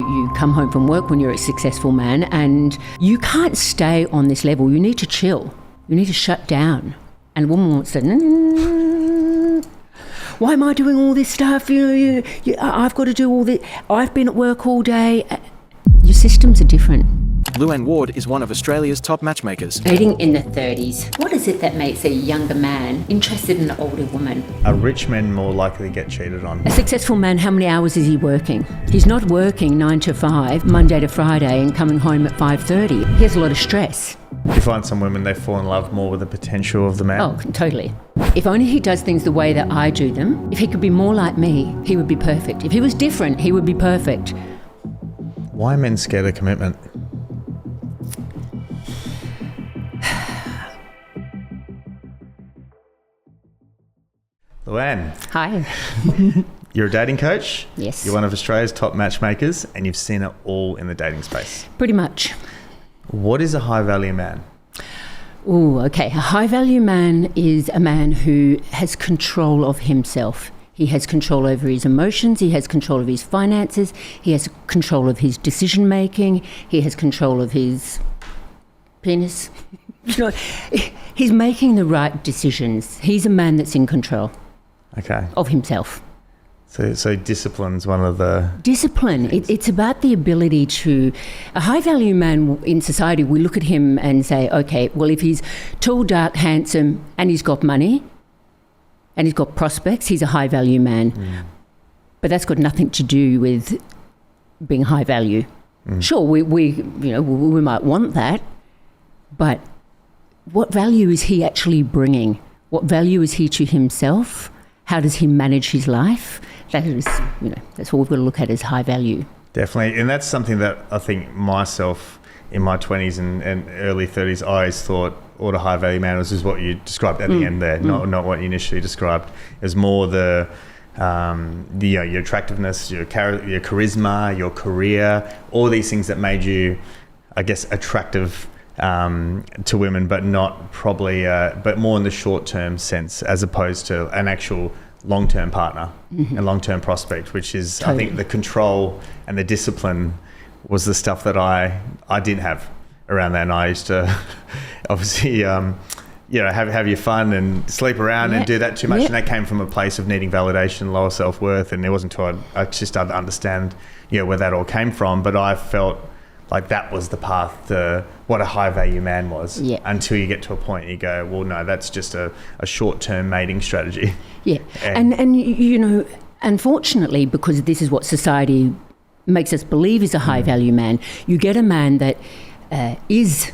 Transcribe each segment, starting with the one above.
you come home from work when you're a successful man, and you can't stay on this level. You need to chill. You need to shut down. And a woman wants to, why am I doing all this stuff? I've got to do all this. I've been at work all day. Your systems are different. Louanne Ward is one of Australia's top matchmakers. Dating in the 30s. What is it that makes a younger man interested in an older woman? A rich man more likely to get cheated on. A successful man, how many hours is he working? He's not working 9 to 5, Monday to Friday, and coming home at 5:30. He has a lot of stress. You find some women, they fall in love more with the potential of the man. Oh, totally. If only he does things the way that I do them, if he could be more like me, he would be perfect. If he was different, he would be perfect. Why are men scared of commitment? Louanne. Hi. You're a dating coach. Yes. You're one of Australia's top matchmakers, and you've seen it all in the dating space. Pretty much. What is a high-value man? Oh, okay. A high-value man is a man who has control of himself. He has control over his emotions. He has control of his finances. He has control of his decision-making. He has control of his penis. He's making the right decisions. He's a man that's in control. Okay. Of himself. So discipline's one of the... Discipline. It's about the ability to... A high-value man in society, we look at him and say, okay, well, if he's tall, dark, handsome, and he's got money, and he's got prospects, he's a high-value man. Mm. But that's got nothing to do with being high value. Mm. Sure, we might want that, but what value is he actually bringing? What value is he to himself? How does he manage his life? That is, that's what we've got to look at as high value. Definitely. And that's something that I think myself in my 20s and early 30s, I always thought what a high value man was, is what you described at the end there, not what you initially described. It was more the your attractiveness, your charisma, your career, all these things that made you, I guess, attractive to women, but not probably, but more in the short-term sense, as opposed to an actual long-term partner and long-term prospect, which is, totally. I think the control and the discipline was the stuff that I didn't have around that. And I used to obviously, have your fun and sleep around and do that too much. And that came from a place of needing validation, lower self-worth. And it wasn't until I just started to understand, where that all came from. But I felt like that was the path to what a high value man was, until you get to a point you go, well, no, that's just a short-term mating strategy. Yeah. And unfortunately, because this is what society makes us believe is a high value man, you get a man that is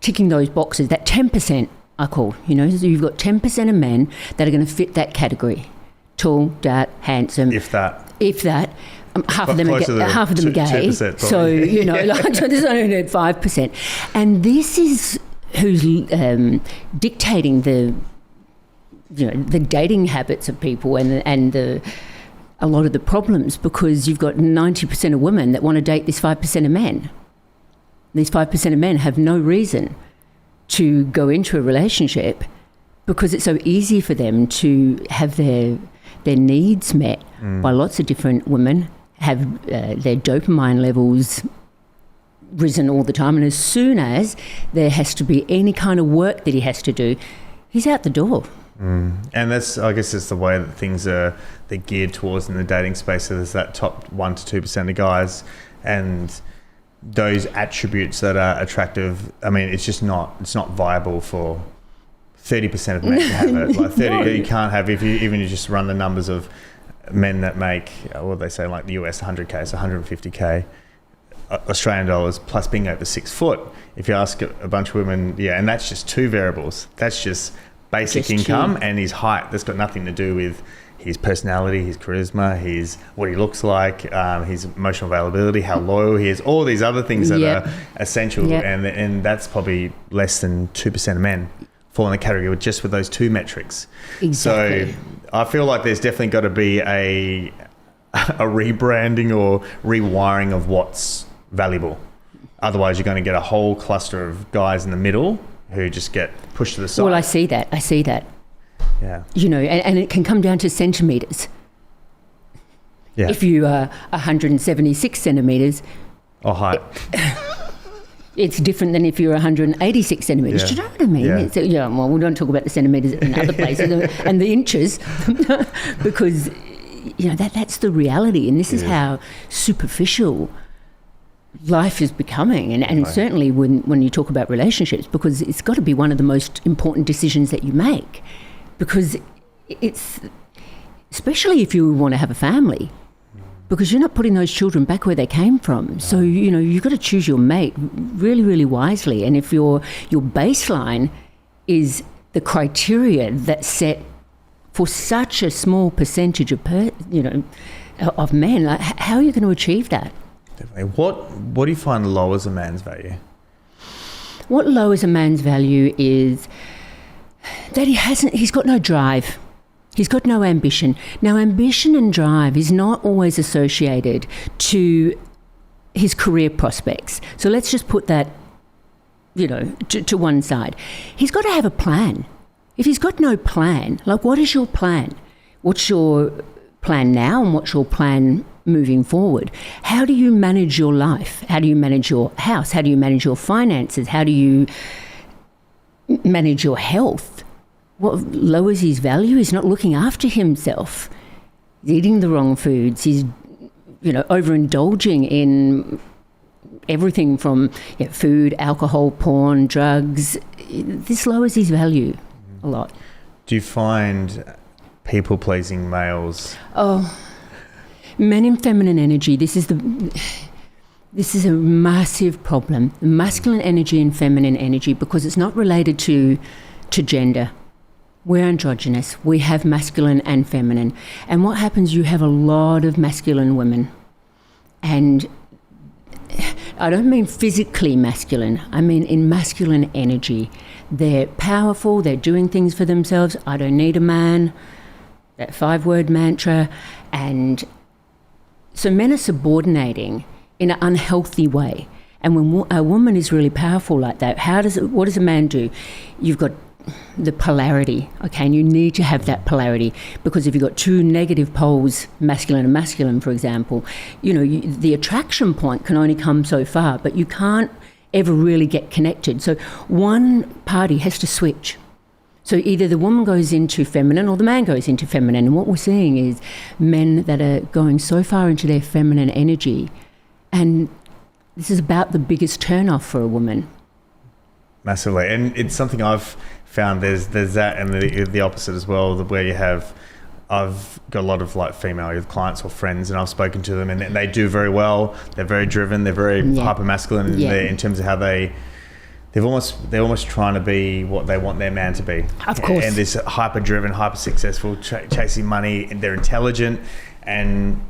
ticking those boxes, that 10% I call, so you've got 10% of men that are going to fit that category. Tall, dark, handsome. If that. Half of them are gay, so there's only 5%, and this is who's dictating the dating habits of people and a lot of the problems, because you've got 90% of women that want to date this 5% of men. These 5% of men have no reason to go into a relationship because it's so easy for them to have their needs met by lots of different women, have their dopamine levels risen all the time. And as soon as there has to be any kind of work that he has to do, he's out the door. And I guess it's the way that things they're geared towards in the dating space. So there's that top 1 to 2% of guys, and those attributes that are attractive. I mean, it's not viable for 30% of men to have it. Like 30, you can't have, if you just run the numbers of men that make, what they say, like the US 100K, so 150K Australian dollars, plus being over 6 foot. If you ask a bunch of women, and that's just two variables. That's just basic income and his height. That's got nothing to do with his personality, his charisma, what he looks like, his emotional availability, how loyal he is, all these other things that are essential. And that's probably less than 2% of men fall in the category with those two metrics. Exactly. So I feel like there's definitely got to be a rebranding or rewiring of what's valuable. Otherwise, you're going to get a whole cluster of guys in the middle who just get pushed to the side. Well, I see that. Yeah. And it can come down to centimetres. Yeah. If you are 176 centimetres, Or height. it's different than if you're 186 centimetres. Yeah. Do you know what I mean? Yeah. Well, we don't talk about the centimetres in other places and the inches because, that's the reality. And this is how superficial life is becoming. And certainly when you talk about relationships, because it's got to be one of the most important decisions that you make, because it's, especially if you want to have a family, because you're not putting those children back where they came from. So, you've got to choose your mate really, really wisely. And if your baseline is the criteria that's set for such a small percentage of of men, like, how are you going to achieve that? Definitely. What do you find lowers a man's value? What lowers a man's value is that he's got no drive. He's got no ambition. Now, ambition and drive is not always associated to his career prospects. So let's just put that, to one side. He's got to have a plan. If he's got no plan, like, what is your plan? What's your plan now and what's your plan moving forward? How do you manage your life? How do you manage your house? How do you manage your finances? How do you manage your health? What lowers his value is not looking after himself. He's eating the wrong foods. He's, overindulging in everything from food, alcohol, porn, drugs. This lowers his value a lot. Do you find people-pleasing males? Oh, men in feminine energy. This is a massive problem. Masculine energy and feminine energy, because it's not related to gender. We're androgynous. We have masculine and feminine. And what happens, you have a lot of masculine women. And I don't mean physically masculine. I mean in masculine energy. They're powerful. They're doing things for themselves. I don't need a man. That 5-word mantra. And so men are subordinating in an unhealthy way. And when a woman is really powerful like that, what does a man do? You've got the polarity, okay, and you need to have that polarity, because if you've got two negative poles, masculine and masculine, for example, the attraction point can only come so far, but you can't ever really get connected. So one party has to switch. So either the woman goes into feminine or the man goes into feminine. And what we're seeing is men that are going so far into their feminine energy, and this is about the biggest turn-off for a woman. Massively. And it's something I've found, there's that and the opposite as well, where I've got a lot of female clients or friends, and I've spoken to them, and they do very well. They're very driven. They're very hyper masculine in terms of how they're almost trying to be what they want their man to be. Of course. And this hyper driven, hyper successful, chasing money, and they're intelligent. And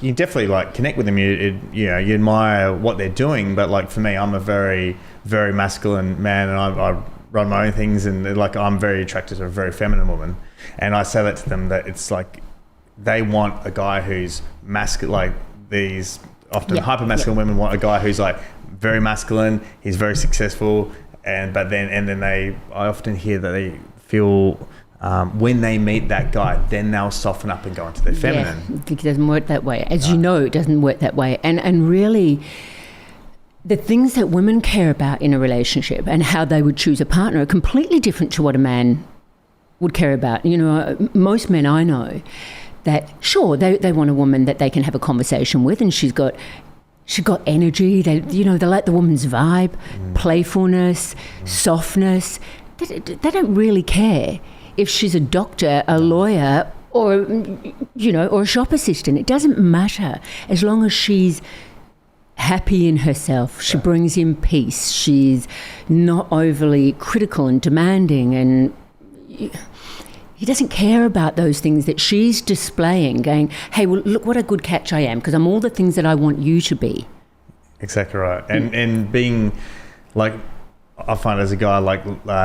you definitely connect with them. You admire what they're doing. But for me, I'm a very, very masculine man, and I run my own things, and I'm very attracted to a very feminine woman. And I say that to them, that it's they want a guy who's masculine. These often hyper masculine women want a guy who's very masculine. He's very successful, I often hear that they feel when they meet that guy, then they'll soften up and go into their feminine. It doesn't work that way. As you know, it doesn't work that way. And really, the things that women care about in a relationship and how they would choose a partner are completely different to what a man would care about. Most men I know that, sure, they want a woman that they can have a conversation with, and she's got energy. They like the woman's vibe, playfulness, softness. They don't really care if she's a doctor, a lawyer, or a shop assistant. It doesn't matter as long as she's happy in herself. She brings in peace. She's not overly critical and demanding, and he doesn't care about those things that she's displaying, going, hey, well, look what a good catch I am, because I'm all the things that I want you to be. Exactly right. And being I find as a guy,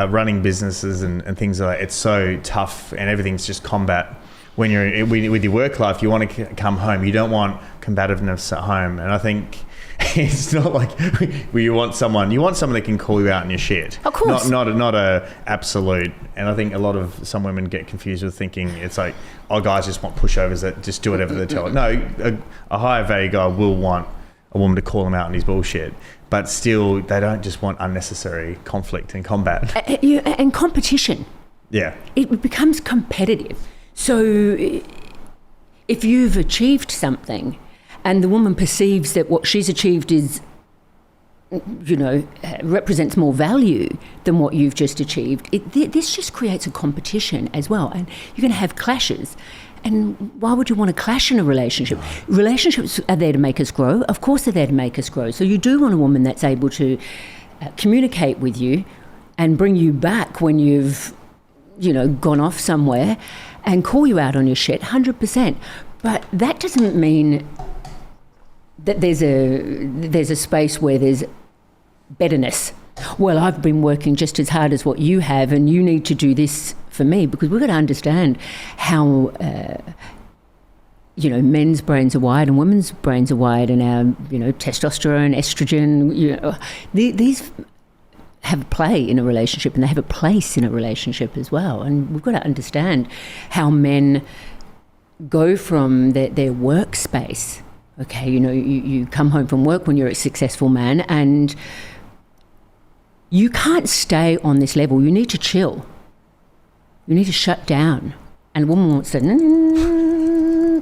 running businesses and things like that, it's so tough, and everything's just combat. When you're with your work life, you want to come home. You don't want combativeness at home. And I think it's not like where you want someone that can call you out on your shit. Of course. Not a absolute. And I think a lot of some women get confused with thinking it's like, oh, guys just want pushovers that just do whatever they tell. No, a higher value guy will want a woman to call him out on his bullshit. But still, they don't just want unnecessary conflict and combat. And competition. Yeah. It becomes competitive. So if you've achieved something and the woman perceives that what she's achieved is, represents more value than what you've just achieved, this just creates a competition as well. And you're going to have clashes. And why would you want to clash in a relationship? Relationships are there to make us grow. Of course they're there to make us grow. So you do want a woman that's able to communicate with you and bring you back when you've, gone off somewhere and call you out on your shit, 100%. But that doesn't mean that there's a space where there's bitterness. Well, I've been working just as hard as what you have and you need to do this for me, because we've got to understand how, men's brains are wired and women's brains are wired, and our, testosterone, estrogen, these have a play in a relationship and they have a place in a relationship as well. And we've got to understand how men go from their workspace. Okay, you come home from work when you're a successful man and you can't stay on this level. You need to chill. You need to shut down. And a woman wants to,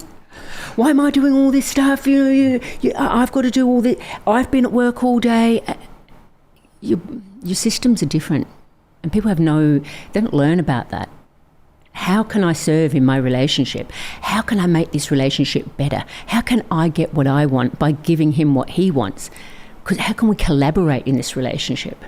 why am I doing all this stuff? I've got to do all this. I've been at work all day. Your systems are different. And people they don't learn about that. How can I serve in my relationship? How can I make this relationship better? How can I get what I want by giving him what he wants? Because how can we collaborate in this relationship?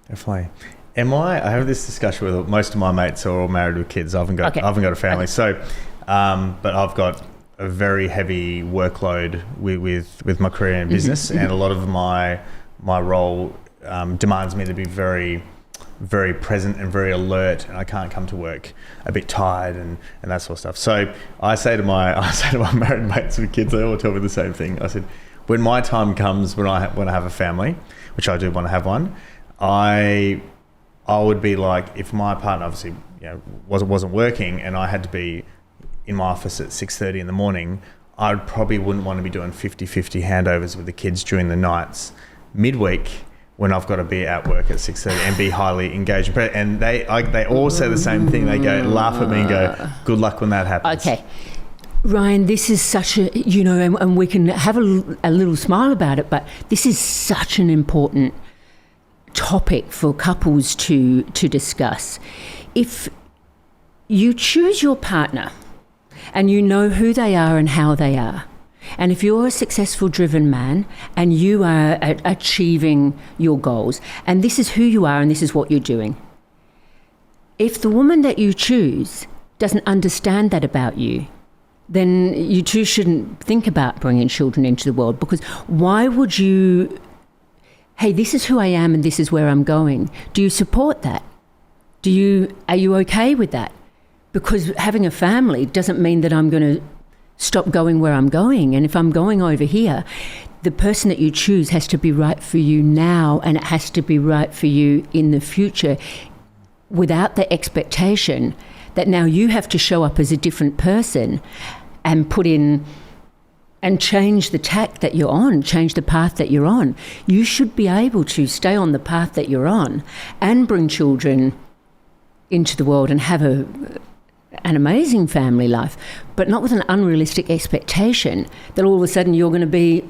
Definitely. I have this discussion with most of my mates are all married with kids. I haven't got a family. Okay. So, but I've got a very heavy workload with my career and business, and a lot of my role demands me to be very, very present and very alert, and I can't come to work a bit tired and that sort of stuff. So I say to my married mates with kids, they all tell me the same thing. I said, when my time comes, when I have a family, which I do want to have one, I would be like, if my partner obviously wasn't working and I had to be in my office at 6:30 in the morning, I probably wouldn't want to be doing 50-50 handovers with the kids during the nights midweek when I've got to be at work at 6:30 and be highly engaged. And they all say the same thing. They go, laugh at me and go, good luck when that happens. Okay. Ryan, this is such a, and we can have a little smile about it, but this is such an important topic for couples to discuss. If you choose your partner and you know who they are and how they are, and if you're a successful, driven man and you are achieving your goals, and this is who you are and this is what you're doing, if the woman that you choose doesn't understand that about you, then you two shouldn't think about bringing children into the world. Because why would you, hey, this is who I am and this is where I'm going. Do you support that? Are you okay with that? Because having a family doesn't mean that I'm going to stop going where I'm going. And if I'm going over here, the person that you choose has to be right for you now, and it has to be right for you in the future, without the expectation that now you have to show up as a different person and put in and change the tack that you're on, change the path that you're on. You should be able to stay on the path that you're on and bring children into the world and have an amazing family life, but not with an unrealistic expectation that all of a sudden you're going to be,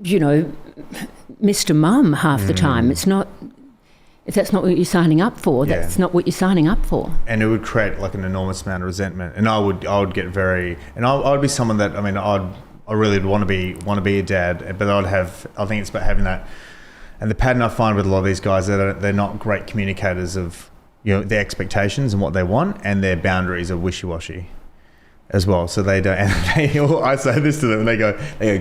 Mr. Mum half the time. It's not. If that's not what you're signing up for, that's not what you're signing up for. And it would create like an enormous amount of resentment. And I would get very, and I would be someone that, I really would want to be a dad, but I think it's about having that. And the pattern I find with a lot of these guys, they're not great communicators of, their expectations and what they want, and their boundaries are wishy-washy as well. So they don't, and I say this to them and they go,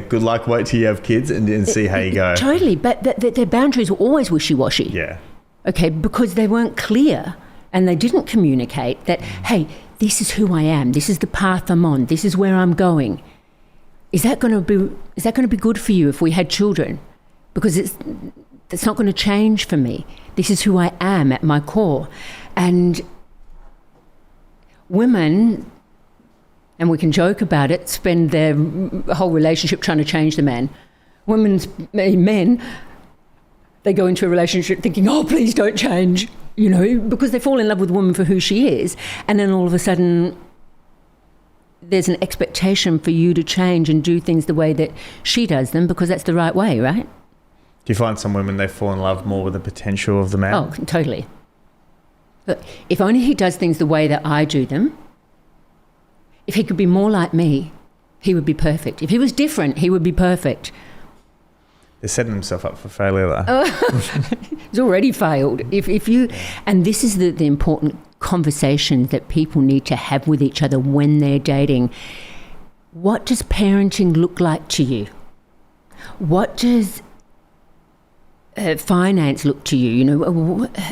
good luck, wait till you have kids and see how you go. Totally, but their boundaries were always wishy-washy. Yeah. Okay, because they weren't clear and they didn't communicate that, hey, this is who I am, this is the path I'm on, this is where I'm going. is that going to be good for you if we had children? Because it's not going to change for me. This is who I am at my core. And women, and we can joke about it, spend their whole relationship trying to change the man. Men, they go into a relationship thinking, oh, please don't change, because they fall in love with a woman for who she is. And then all of a sudden, there's an expectation for you to change and do things the way that she does them because that's the right way, right? Do you find some women, they fall in love more with the potential of the man? Oh, totally. But if only he does things the way that I do them, if he could be more like me, he would be perfect. If he was different, he would be perfect. They're setting themselves up for failure, though. He's already failed. And this is the important conversation that people need to have with each other when they're dating. What does parenting look like to you? What does finance look to you?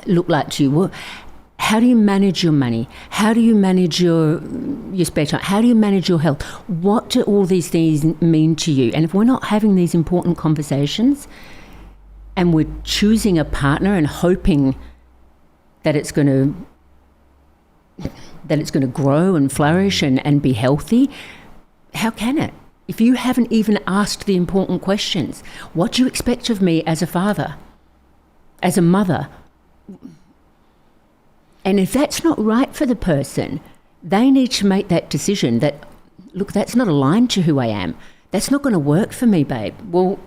Look like to you? How do you manage your money? How do you manage your spare time? How do you manage your health? What do all these things mean to you? And if we're not having these important conversations and we're choosing a partner and hoping that it's going to grow and flourish and be healthy, how can it? If you haven't even asked the important questions, what do you expect of me as a father, as a mother? And if that's not right for the person, they need to make that decision that, look, that's not aligned to who I am. That's not going to work for me, babe. Well,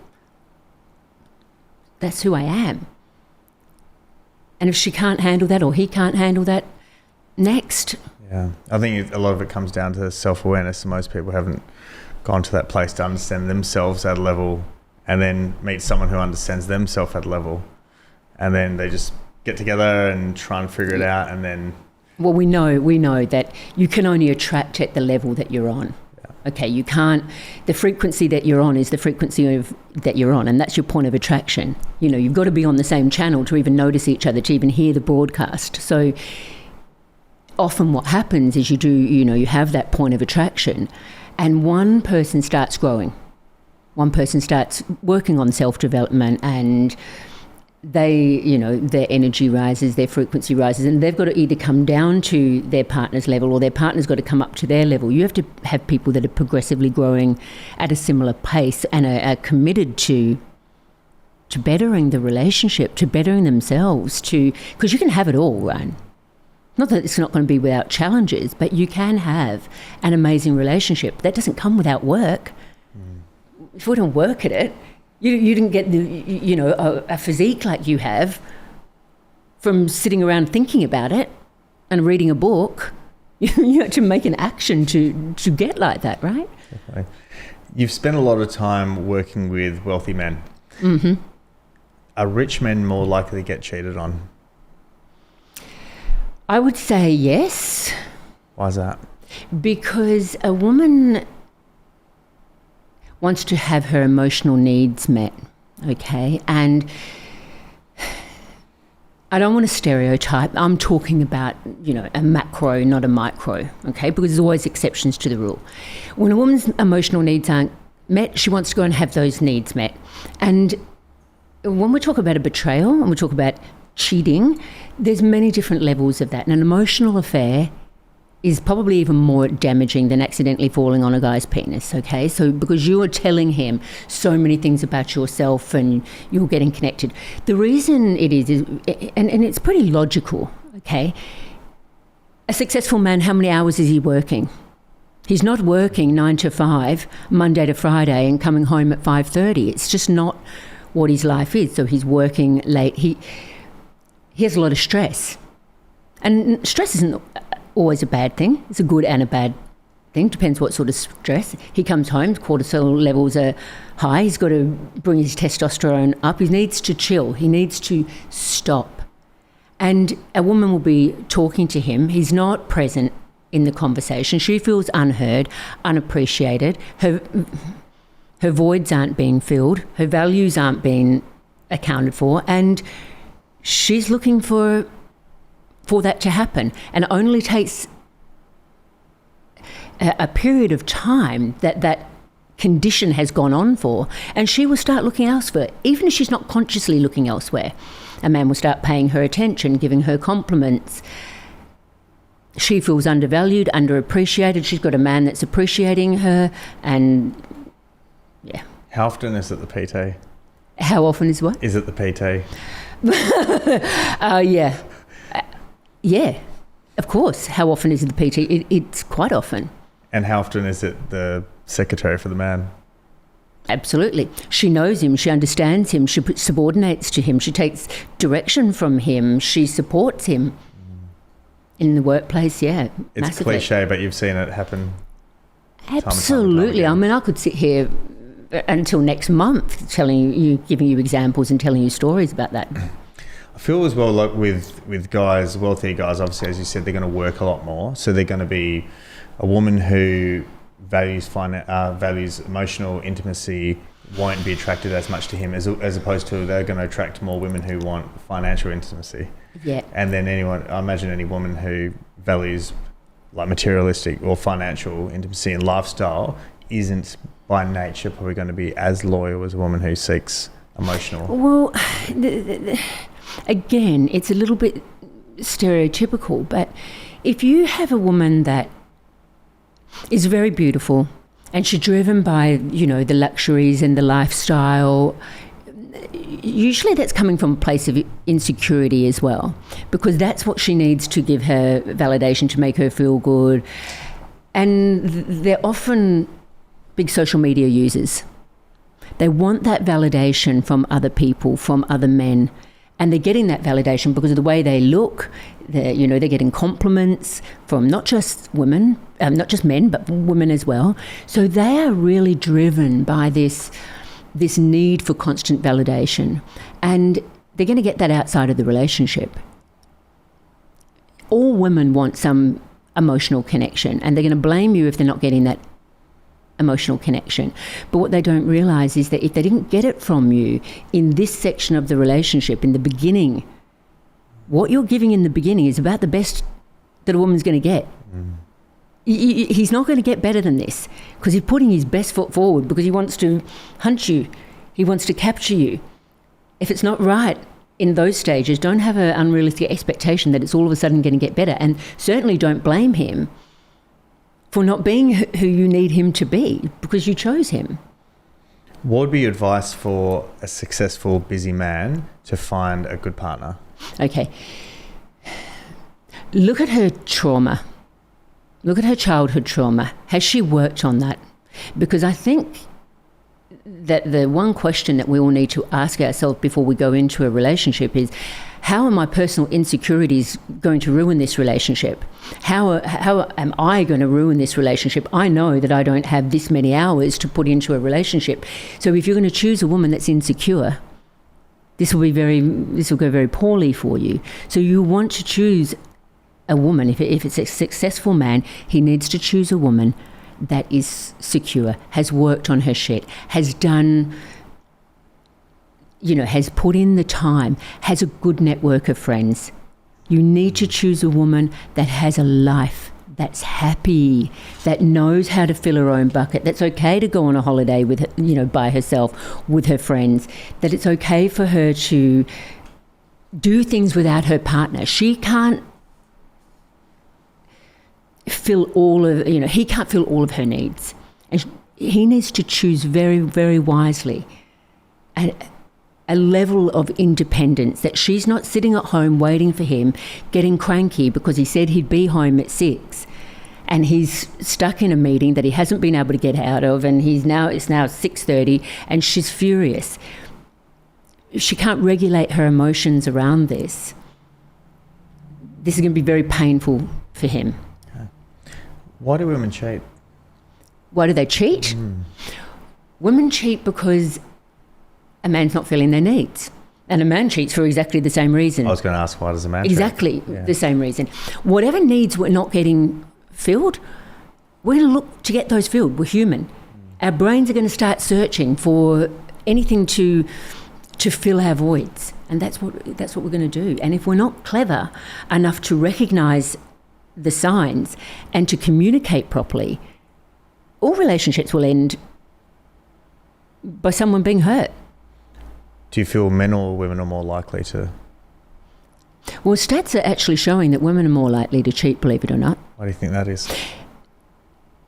that's who I am. And if she can't handle that or he can't handle that, next. Yeah, I think a lot of it comes down to self-awareness, and most people haven't gone to that place to understand themselves at a level and then meet someone who understands themselves at a level, and then they just get together and try and figure it out. And then, well, we know that you can only attract at the level that you're on. Okay, you can't, the frequency that you're on is the frequency that you're on, and that's your point of attraction. You've got to be on the same channel to even notice each other, to even hear the broadcast. So often what happens is you have that point of attraction, and one person starts growing. One person starts working on self-development, and their energy rises, their frequency rises, and they've got to either come down to their partner's level or their partner's got to come up to their level. You have to have people that are progressively growing at a similar pace and are committed to bettering the relationship, to bettering themselves, because you can have it all, right? Not that it's not going to be without challenges, but you can have an amazing relationship. That doesn't come without work. If we don't work at it, you didn't get a physique like you have from sitting around thinking about it and reading a book. You have to make an action to get like that, right? Definitely. You've spent a lot of time working with wealthy men. Mm-hmm. Are rich men more likely to get cheated on? I would say yes. Why is that? Because a woman wants to have her emotional needs met, okay? And I don't want to stereotype. I'm talking about, a macro, not a micro, okay? Because there's always exceptions to the rule. When a woman's emotional needs aren't met, she wants to go and have those needs met. And when we talk about a betrayal and we talk about cheating, there's many different levels of that. And an emotional affair is probably even more damaging than accidentally falling on a guy's penis, okay? So because you are telling him so many things about yourself and you're getting connected. The reason it is and it's pretty logical, okay? A successful man, how many hours is he working? He's not working 9 to 5, Monday to Friday, and coming home at 5:30. It's just not what his life is. So he's working late. He has a lot of stress. And stress isn't always a bad thing. It's a good and a bad thing. Depends what sort of stress. He comes home, cortisol levels are high. He's got to bring his testosterone up. He needs to chill. He needs to stop. And a woman will be talking to him. He's not present in the conversation. She feels unheard, unappreciated. Her voids aren't being filled. Her values aren't being accounted for. And she's looking for that to happen, and it only takes a period of time that condition has gone on for, and she will start looking elsewhere, even if she's not consciously looking elsewhere. A man will start paying her attention, giving her compliments. She feels undervalued, underappreciated. She's got a man that's appreciating her, and yeah. How often is it the PT? How often is what? Is it the PT? Yeah. Yeah, of course. How often is it the PT? It's quite often. And how often is it the secretary for the man? Absolutely. She knows him. She understands him. She subordinates to him. She takes direction from him. She supports him. In the workplace, yeah. It's massively. cliche, but you've seen it happen. Absolutely. I mean, I could sit here until next month telling you, giving you examples and telling you stories about that. I feel as well like with guys, wealthier guys, obviously, as you said, they're going to work a lot more. So they're going to be a woman who values emotional intimacy, won't be attracted as much to him as opposed to they're going to attract more women who want financial intimacy. Yeah. And then I imagine any woman who values like materialistic or financial intimacy and lifestyle isn't by nature probably going to be as loyal as a woman who seeks emotional. Well, again, it's a little bit stereotypical, but if you have a woman that is very beautiful and she's driven by, the luxuries and the lifestyle, usually that's coming from a place of insecurity as well, because that's what she needs to give her validation, to make her feel good. And they're often big social media users. They want that validation from other people, from other men. And they're getting that validation because of the way they look. They're getting compliments from not just women, not just men, but women as well. So they are really driven by this need for constant validation. And they're going to get that outside of the relationship. All women want some emotional connection, and they're going to blame you if they're not getting that emotional connection. But what they don't realise is that if they didn't get it from you in this section of the relationship, in the beginning, what you're giving in the beginning is about the best that a woman's going to get. He's not going to get better than this, because he's putting his best foot forward, because he wants to hunt you. He wants to capture you. If it's not right in those stages, don't have an unrealistic expectation that it's all of a sudden going to get better. And certainly don't blame him for not being who you need him to be, because you chose him. What would be your advice for a successful, busy man to find a good partner? Okay. Look at her trauma. Look at her childhood trauma. Has she worked on that? Because I think that the one question that we all need to ask ourselves before we go into a relationship is, how are my personal insecurities going to ruin this relationship? How am I going to ruin this relationship? I know that I don't have this many hours to put into a relationship. So if you're going to choose a woman that's insecure, this will go very poorly for you. So you want to choose a woman. If it's a successful man, he needs to choose a woman that is secure, has worked on her shit, has done, has put in the time, has a good network of friends. You need to choose a woman that has a life, that's happy, that knows how to fill her own bucket, that's okay to go on a holiday with, by herself, with her friends, that it's okay for her to do things without her partner. She can't fill he can't fill all of her needs. And he needs to choose very, very wisely a level of independence, that she's not sitting at home waiting for him, getting cranky because he said he'd be home at 6 and he's stuck in a meeting that he hasn't been able to get out of, and it's now 6:30 and she's furious. She can't regulate her emotions around this. This is going to be very painful for him. Why do women cheat? Why do they cheat? Women cheat because a man's not filling their needs. And a man cheats for exactly the same reason. I was going to ask, why does a man Exactly cheat? the same reason. Whatever needs we're not getting filled, we're going to look to get those filled. We're human. Our brains are going to start searching for anything to fill our voids. And that's what we're going to do. And if we're not clever enough to recognise the signs and to communicate properly, all relationships will end by someone being hurt. Do you feel men or women are more likely to? Well, stats are actually showing that women are more likely to cheat, believe it or not. Why do you think that is?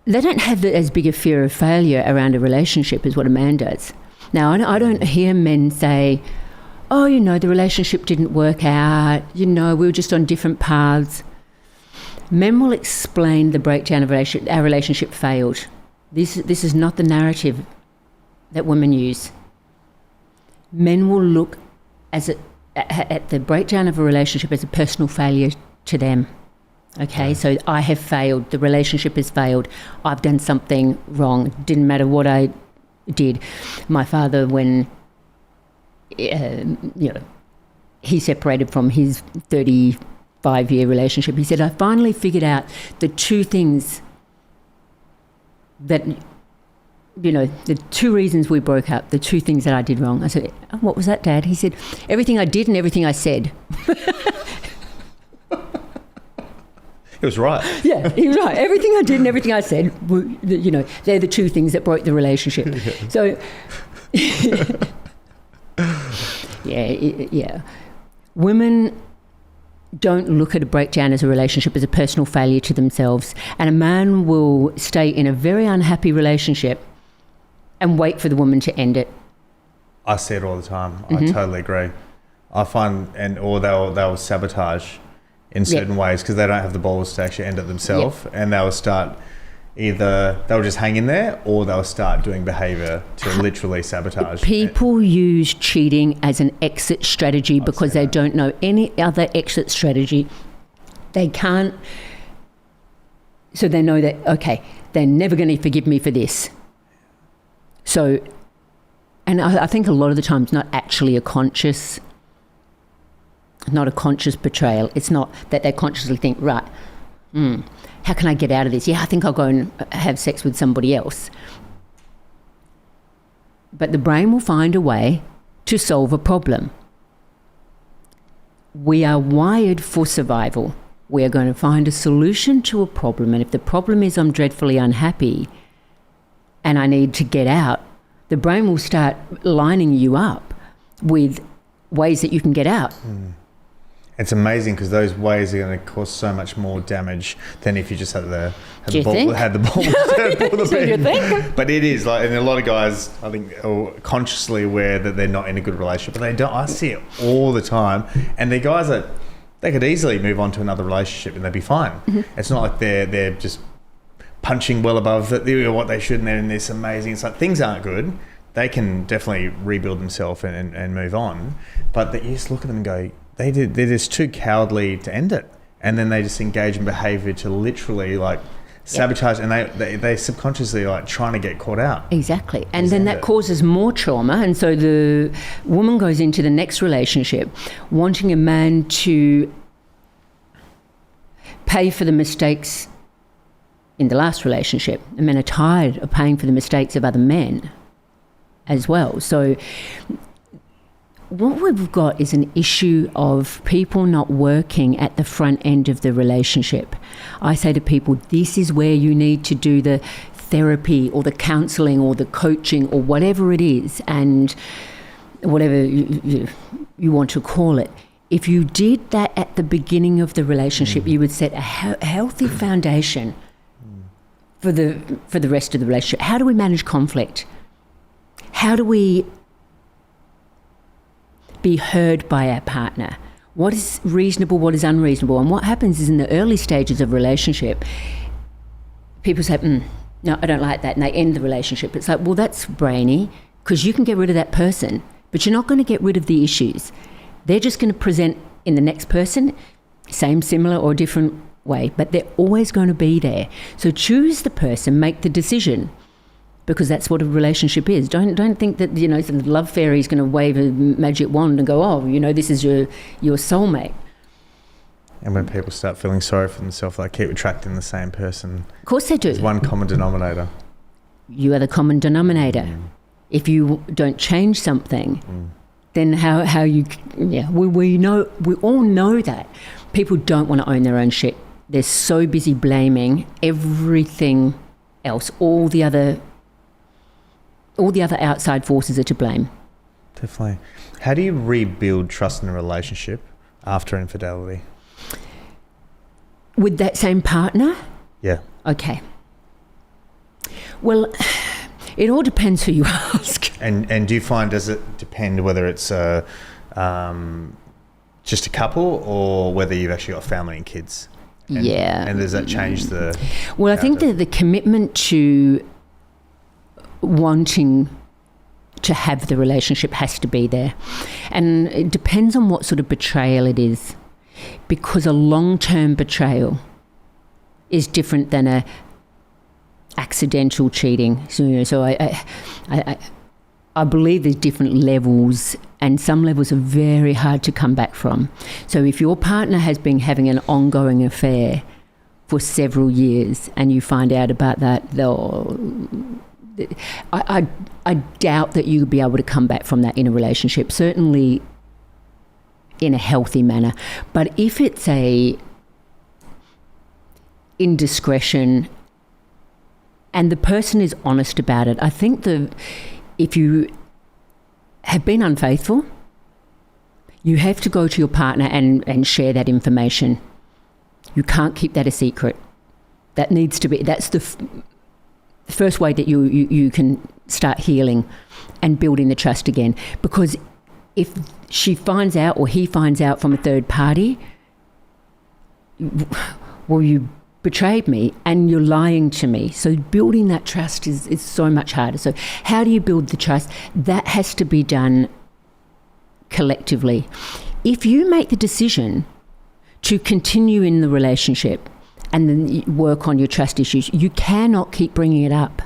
They don't have as big a fear of failure around a relationship as what a man does. Now, I don't hear men say, oh, the relationship didn't work out, we were just on different paths. Men will explain the breakdown of our relationship failed. This is not the narrative that women use. Men will look at the breakdown of a relationship as a personal failure to them. Okay, so I have failed, the relationship has failed, I've done something wrong, didn't matter what I did. My father, when he separated from his 35-year relationship, he said, I finally figured out the two things that, the two reasons we broke up, the two things that I did wrong. I said, oh, what was that, Dad? He said, everything I did and everything I said. He was right. Yeah, he was right. Everything I did and everything I said, they're the two things that broke the relationship. So, yeah. Women don't look at a breakdown as a relationship as a personal failure to themselves. And a man will stay in a very unhappy relationship and wait for the woman to end it. I see it all the time. I totally agree. I find, or they'll sabotage in certain ways because they don't have the balls to actually end it themselves, and they'll start they'll just hang in there, or they'll start doing behaviour to literally sabotage. People use cheating as an exit strategy because they don't know any other exit strategy. They can't, so they know that, okay, they're never going to forgive me for this. So, and I think a lot of the time it's not actually a conscious betrayal. It's not that they consciously think, right, how can I get out of this? Yeah, I think I'll go and have sex with somebody else. But the brain will find a way to solve a problem. We are wired for survival. We are going to find a solution to a problem. And if the problem is I'm dreadfully unhappy and I need to get out, the brain will start lining you up with ways that you can get out. It's amazing because those ways are going to cause so much more damage than if you just had the ball. But it is like, and a lot of guys, I think, are consciously aware that they're not in a good relationship, but they don't. I see it all the time, and they're guys that they could easily move on to another relationship and they'd be fine. It's not like they're just punching well above what they should, and they're in this amazing. It's like things aren't good. They can definitely rebuild themselves and move on, but you just look at them and go, they're just too cowardly to end it, and then they just engage in behaviour to literally like sabotage, and they subconsciously like trying to get caught out. Exactly, and then that causes more trauma, and so the woman goes into the next relationship wanting a man to pay for the mistakes in the last relationship. And men are tired of paying for the mistakes of other men as well. So what we've got is an issue of people not working at the front end of the relationship. I say to people, this is where you need to do the therapy or the counselling or the coaching or whatever it is, and whatever you want to call it. If you did that at the beginning of the relationship, you would set a healthy foundation for the rest of the relationship. How do we manage conflict? How do we be heard by our partner? What is reasonable, what is unreasonable? And what happens is in the early stages of relationship, people say, no, I don't like that, and they end the relationship. It's like, well, that's brainy, because you can get rid of that person, but you're not going to get rid of the issues. They're just going to present in the next person, same, similar, or different way, but they're always going to be there. So choose the person, make the decision, because that's what a relationship is. Don't think that, the love fairy is going to wave a magic wand and go, this is your soulmate. And when people start feeling sorry for themselves, they keep attracting the same person. Of course they do. There's one common denominator. You are the common denominator. If you don't change something, then how you... Yeah, we all know that. People don't want to own their own shit. They're so busy blaming everything else, all the other all the other outside forces are to blame. Definitely. How do you rebuild trust in a relationship after infidelity? With that same partner? Yeah. Okay. Well, it all depends who you ask. And do you find, does it depend whether it's just a couple or whether you've actually got family and kids? And does that change the... Well, I think that the commitment to wanting to have the relationship has to be there. And it depends on what sort of betrayal it is, because a long-term betrayal is different than a accidental cheating. So I believe there's different levels, and some levels are very hard to come back from. So if your partner has been having an ongoing affair for several years and you find out about that, I doubt that you'll be able to come back from that in a relationship, certainly in a healthy manner. But if it's a indiscretion and the person is honest about it, I think if you have been unfaithful, you have to go to your partner and share that information. You can't keep that a secret. That's the first way that you can start healing and building the trust again. Because if she finds out or he finds out from a third party, well, you betrayed me and you're lying to me. So building that trust is so much harder. So how do you build the trust? That has to be done collectively. If you make the decision to continue in the relationship and then work on your trust issues, you cannot keep bringing it up.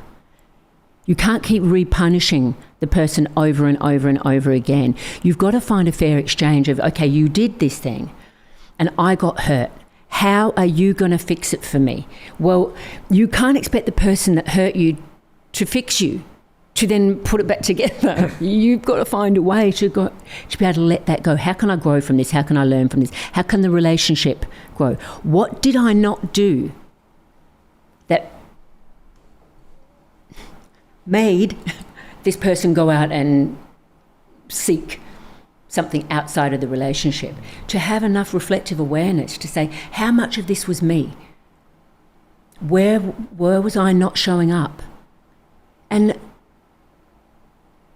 You can't keep repunishing the person over and over and over again. You've got to find a fair exchange of, okay, you did this thing and I got hurt. How are you going to fix it for me? Well, you can't expect the person that hurt you to fix you, to then put it back together. You've got to find a way to be able to let that go. How can I grow from this? How can I learn from this? How can the relationship grow? What did I not do that made this person go out and seek something outside of the relationship? To have enough reflective awareness to say, how much of this was me? Where was I not showing up? And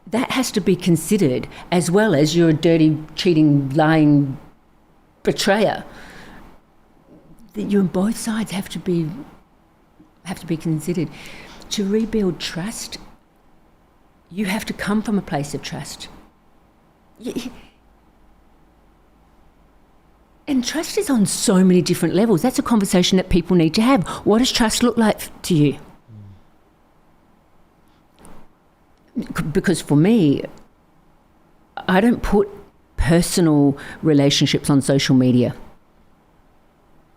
that has to be considered, as well as you're a dirty, cheating, lying betrayer. Both sides have to be considered. To rebuild trust, you have to come from a place of trust. And trust is on so many different levels. That's a conversation that people need to have. What does trust look like to you? Because for me, I don't put personal relationships on social media,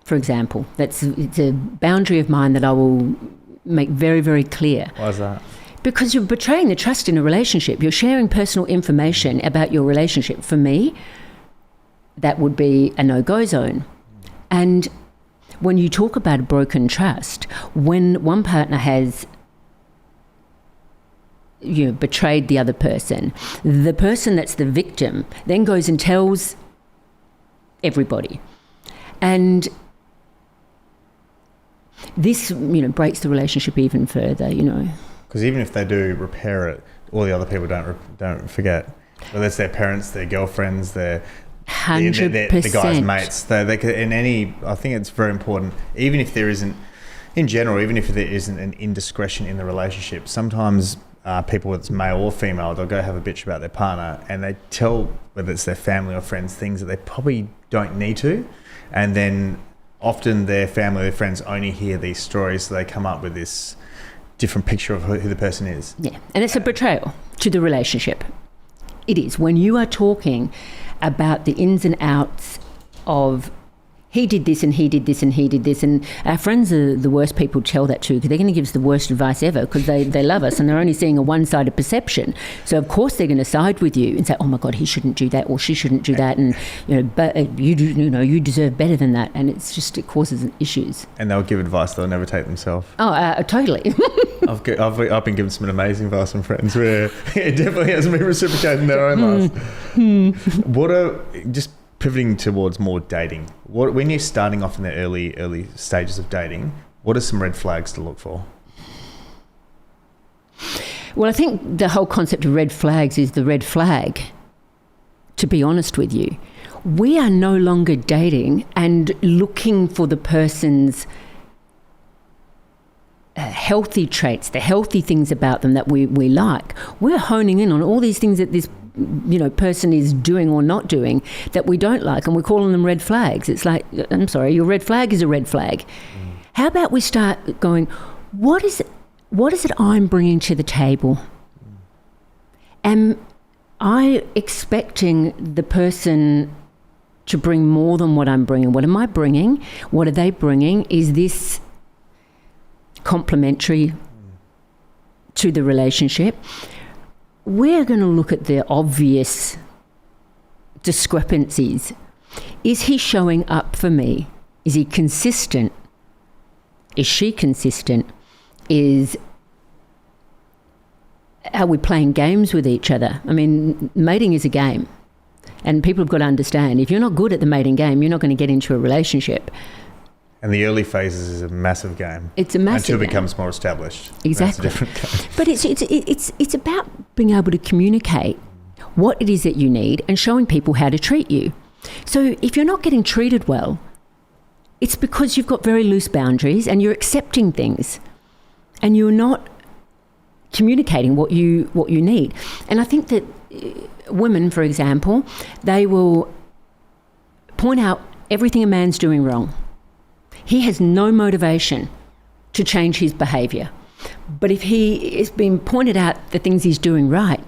for example. It's a boundary of mine that I will make very, very clear. Why is that? Because you're betraying the trust in a relationship. You're sharing personal information about your relationship. For me, that would be a no-go zone. And when you talk about a broken trust, when one partner has betrayed the other person, the person that's the victim then goes and tells everybody. And this, breaks the relationship even further, Because even if they do repair it, all the other people don't forget. Whether it's their parents, their girlfriends, their 100%. The guy's mates. They could, I think it's very important, even if there isn't, in general, even if there isn't an indiscretion in the relationship, sometimes people, whether it's male or female, they'll go have a bitch about their partner and they tell, whether it's their family or friends, things that they probably don't need to. And then often their family, their friends only hear these stories, so they come up with this different picture of who the person is. Yeah, and it's a betrayal to the relationship. It is. When you are talking about the ins and outs of he did this and he did this and he did this. And our friends are the worst people to tell that to, because they're going to give us the worst advice ever, because they love us and they're only seeing a one-sided perception. So of course they're going to side with you and say, oh my God, he shouldn't do that, or she shouldn't do that, and but you deserve better than that. And it causes issues. And they'll give advice they'll never take themselves. Oh, totally. I've been given some amazing advice from friends where it definitely hasn't been reciprocated in their own lives. What are just pivoting towards more dating? When you're starting off in the early stages of dating, what are some red flags to look for? Well, I think the whole concept of red flags is the red flag, to be honest with you. We are no longer dating and looking for the person's healthy traits, the healthy things about them that we like. We're honing in on all these things that this person is doing or not doing that we don't like, and we're calling them red flags. It's like, I'm sorry, your red flag is a red flag. How about we start going, what is it I'm bringing to the table? Am I expecting the person to bring more than what I'm bringing? What am I bringing? What are they bringing? Is this complementary to the relationship? We're going to look at the obvious discrepancies. Is he showing up for me? Is he consistent? Is she consistent? Are we playing games with each other? I mean, mating is a game, and people have got to understand, if you're not good at the mating game, you're not going to get into a relationship. And the early phases is a massive game. It's a massive until it game. becomes more established. Exactly. That's a different game. But it's about being able to communicate what it is that you need and showing people how to treat you. So if you're not getting treated well, it's because you've got very loose boundaries and you're accepting things and you're not communicating what you need. And I think that women, for example, they will point out everything a man's doing wrong. He has no motivation to change his behaviour. But if he is being pointed out the things he's doing right,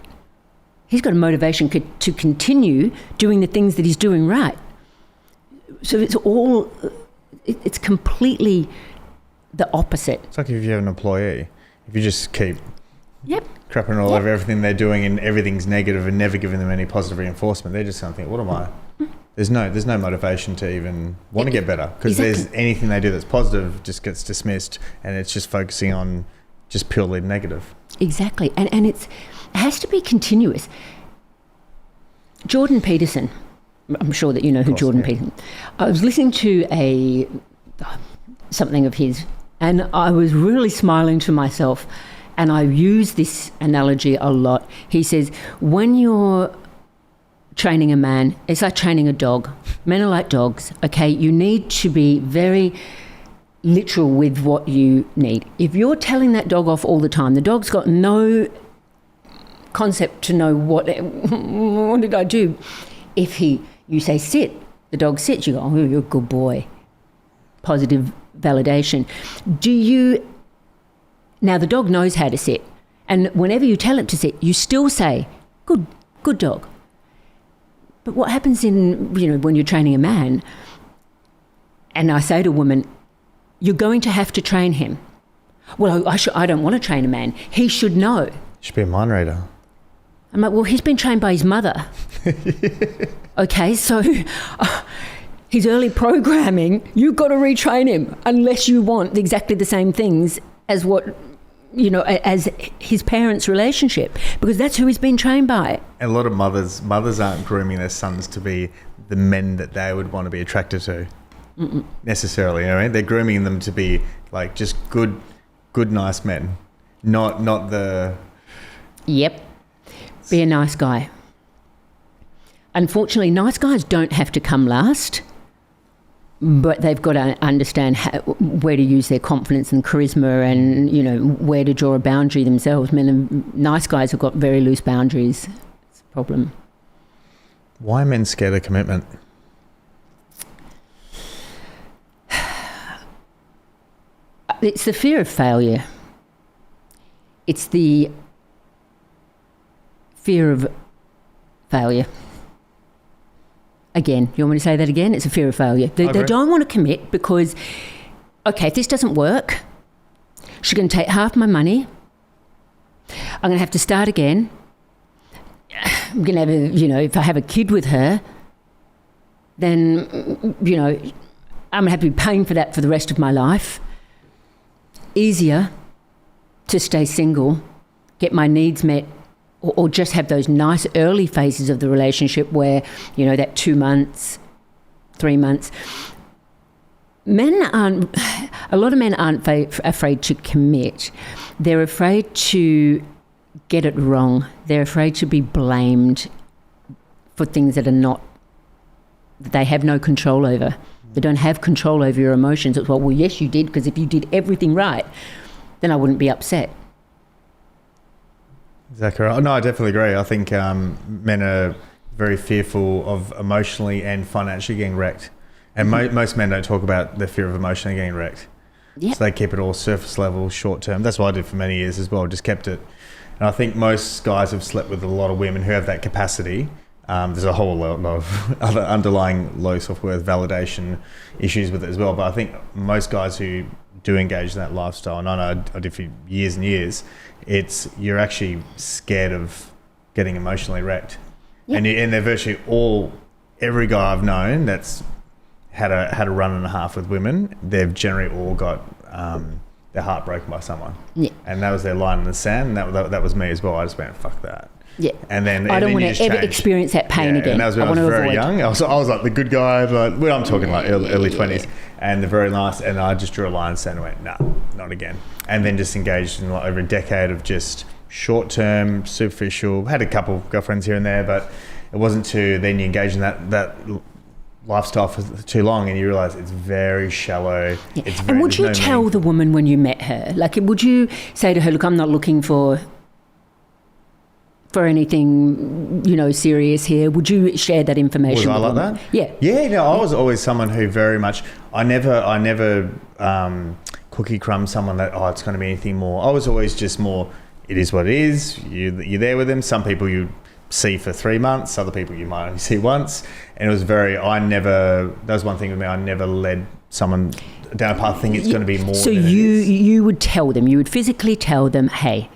he's got a motivation to continue doing the things that he's doing right. So it's completely the opposite. It's like if you have an employee, if you just keep crapping all Yep. over everything they're doing and everything's negative and never giving them any positive reinforcement, they're just going to think, what am I? There's no motivation to even want to get better, because there's anything they do that's positive just gets dismissed, and it's just focusing on just purely negative. Exactly. And it has to be continuous. Jordan Peterson, I'm sure that you know who Jordan Peterson. I was listening to something of his, and I was really smiling to myself, and I use this analogy a lot. He says, when you're training a man, it's like training a dog. Men are like dogs, okay? You need to be very literal with what you need. If you're telling that dog off all the time, the dog's got no concept to know what did I do. If you say sit, the dog sits, you go, oh, you're a good boy. Positive validation. Now the dog knows how to sit, and whenever you tell it to sit, you still say, good dog. But what happens when you're training a man, and I say to a woman, you're going to have to train him. Well, I don't want to train a man. He should know. Should be a mind reader. I'm like, well, he's been trained by his mother. Okay, so his early programming, you've got to retrain him unless you want exactly the same things as as his parents' relationship, because that's who he's been trained by. And a lot of mothers aren't grooming their sons to be the men that they would want to be attracted to. Necessarily, you know what I mean? They're grooming them to be like just good, nice men, not the. Yep, be a nice guy. Unfortunately, nice guys don't have to come last, but they've got to understand where to use their confidence and charisma, and where to draw a boundary themselves. Nice guys have got very loose boundaries. It's a problem. Why are men scared of commitment? It's the fear of failure. It's the fear of failure. Again, you want me to say that again? It's a fear of failure. They don't want to commit because, okay, if this doesn't work, she's going to take half my money. I'm going to have to start again. I'm going to have if I have a kid with her, then, I'm going to have to be paying for that for the rest of my life. Easier to stay single, get my needs met, or just have those nice early phases of the relationship where, that 2 months, 3 months. A lot of men aren't afraid to commit. They're afraid to get it wrong. They're afraid to be blamed for things that they have no control over. They don't have control over your emotions. It's, well, yes, you did, because if you did everything right, then I wouldn't be upset. Exactly right. No, I definitely agree. I think men are very fearful of emotionally and financially getting wrecked. And most men don't talk about the fear of emotionally getting wrecked. Yep. So they keep it all surface level, short term. That's what I did for many years as well, just kept it. And I think most guys have slept with a lot of women who have that capacity. There's a whole lot of other underlying low self-worth validation issues with it as well. But I think most guys who do engage in that lifestyle, and I know I did for years and years, you're actually scared of getting emotionally wrecked. Yep. And they're virtually every guy I've known that's had a run and a half with women, they've generally all got their heart broken by someone. Yeah. And that was their line in the sand, and that was me as well. I just went, fuck that. Yeah. And then I don't want to ever experience that pain again. And that was when I was very young. I was like the good guy, I'm talking like early 20s, and they're very nice. And I just drew a line in the sand and went, nah, not again. And then just engaged in over a decade of just short-term, superficial. Had a couple of girlfriends here and there, but it wasn't then you engage in that lifestyle for too long, and you realise it's very shallow. Yeah. And would you tell the woman when you met her? Like, would you say to her, look, I'm not looking for anything, serious here? Would you share that information? Was I like that? Yeah. Yeah, no, I was always someone who very much, I never cookie crumb someone that, it's going to be anything more. I was always just more, it is what it is. You're there with them. Some people you see for 3 months, other people you might only see once. And it was that was one thing with me, I never led someone down a path thinking it's going to be more so than you would tell them, you would physically tell them, hey,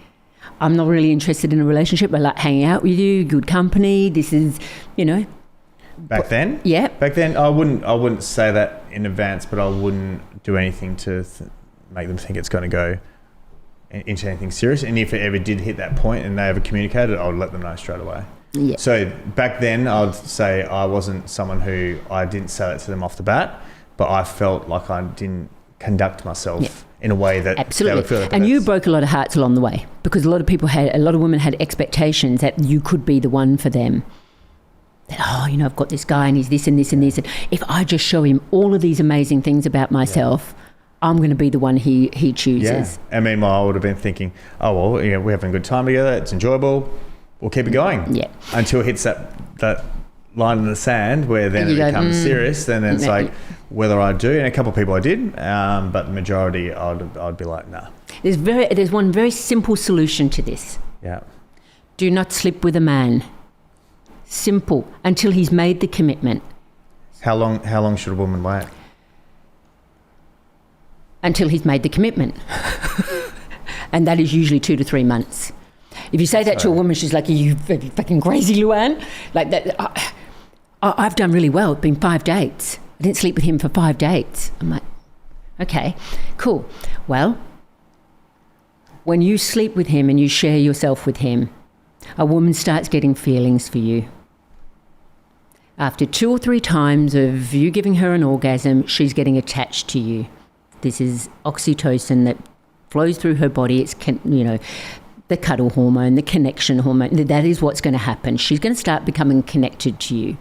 I'm not really interested in a relationship. I like hanging out with you, good company. This is, Back then? Yeah. Back then, I wouldn't say that in advance, but I wouldn't do anything to make them think it's going to go into anything serious. And if it ever did hit that point and they ever communicated, I would let them know straight away. Yeah. So back then, I'd say I wasn't someone who, I didn't say that to them off the bat, but I felt like I didn't conduct myself in a way that absolutely. They would feel like and you broke a lot of hearts along the way, because a lot of women had expectations that you could be the one for them. That, I've got this guy and he's this and this and this, and if I just show him all of these amazing things about myself, I'm going to be the one he chooses. Yeah. And meanwhile, I would have been thinking, we're having a good time together, it's enjoyable, we'll keep it going. Yeah. Until it hits that line in the sand where then it becomes serious, then it's like, whether I do, and a couple of people I did, but the majority I'd be like, nah. There's one very simple solution to this. Yeah. Do not sleep with a man. Simple. Until he's made the commitment. How long should a woman wait? Until he's made the commitment. And that is usually 2 to 3 months. If you say that to a woman, she's like, are you fucking crazy, Louanne? Like that. I've done really well. It's been 5 dates. I didn't sleep with him for 5 dates. I'm like, okay, cool. Well, when you sleep with him and you share yourself with him, a woman starts getting feelings for you. After 2 or 3 times of you giving her an orgasm, she's getting attached to you. This is oxytocin that flows through her body. It's, the cuddle hormone, the connection hormone. That is what's going to happen. She's going to start becoming connected to you.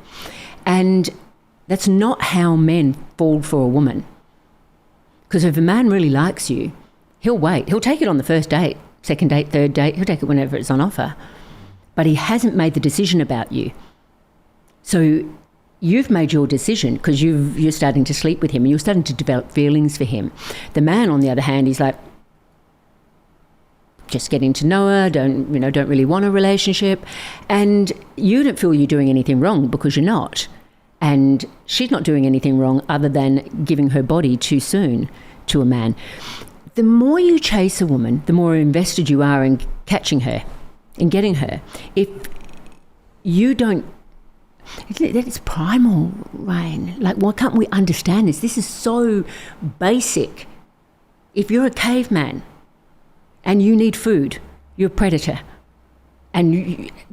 And that's not how men fall for a woman. Because if a man really likes you, he'll wait. He'll take it on the first date, second date, third date. He'll take it whenever it's on offer. But he hasn't made the decision about you. So you've made your decision because you're starting to sleep with him and you're starting to develop feelings for him. The man, on the other hand, he's like, just getting to know her, don't really want a relationship. And you don't feel you're doing anything wrong because you're not. and she's not doing anything wrong other than giving her body too soon to a man. The more you chase a woman, the more invested you are in catching her, in getting her. If you don't, it's primal, Ryan. Like, why can't we understand this? This is so basic. If you're a caveman and you need food, you're a predator. And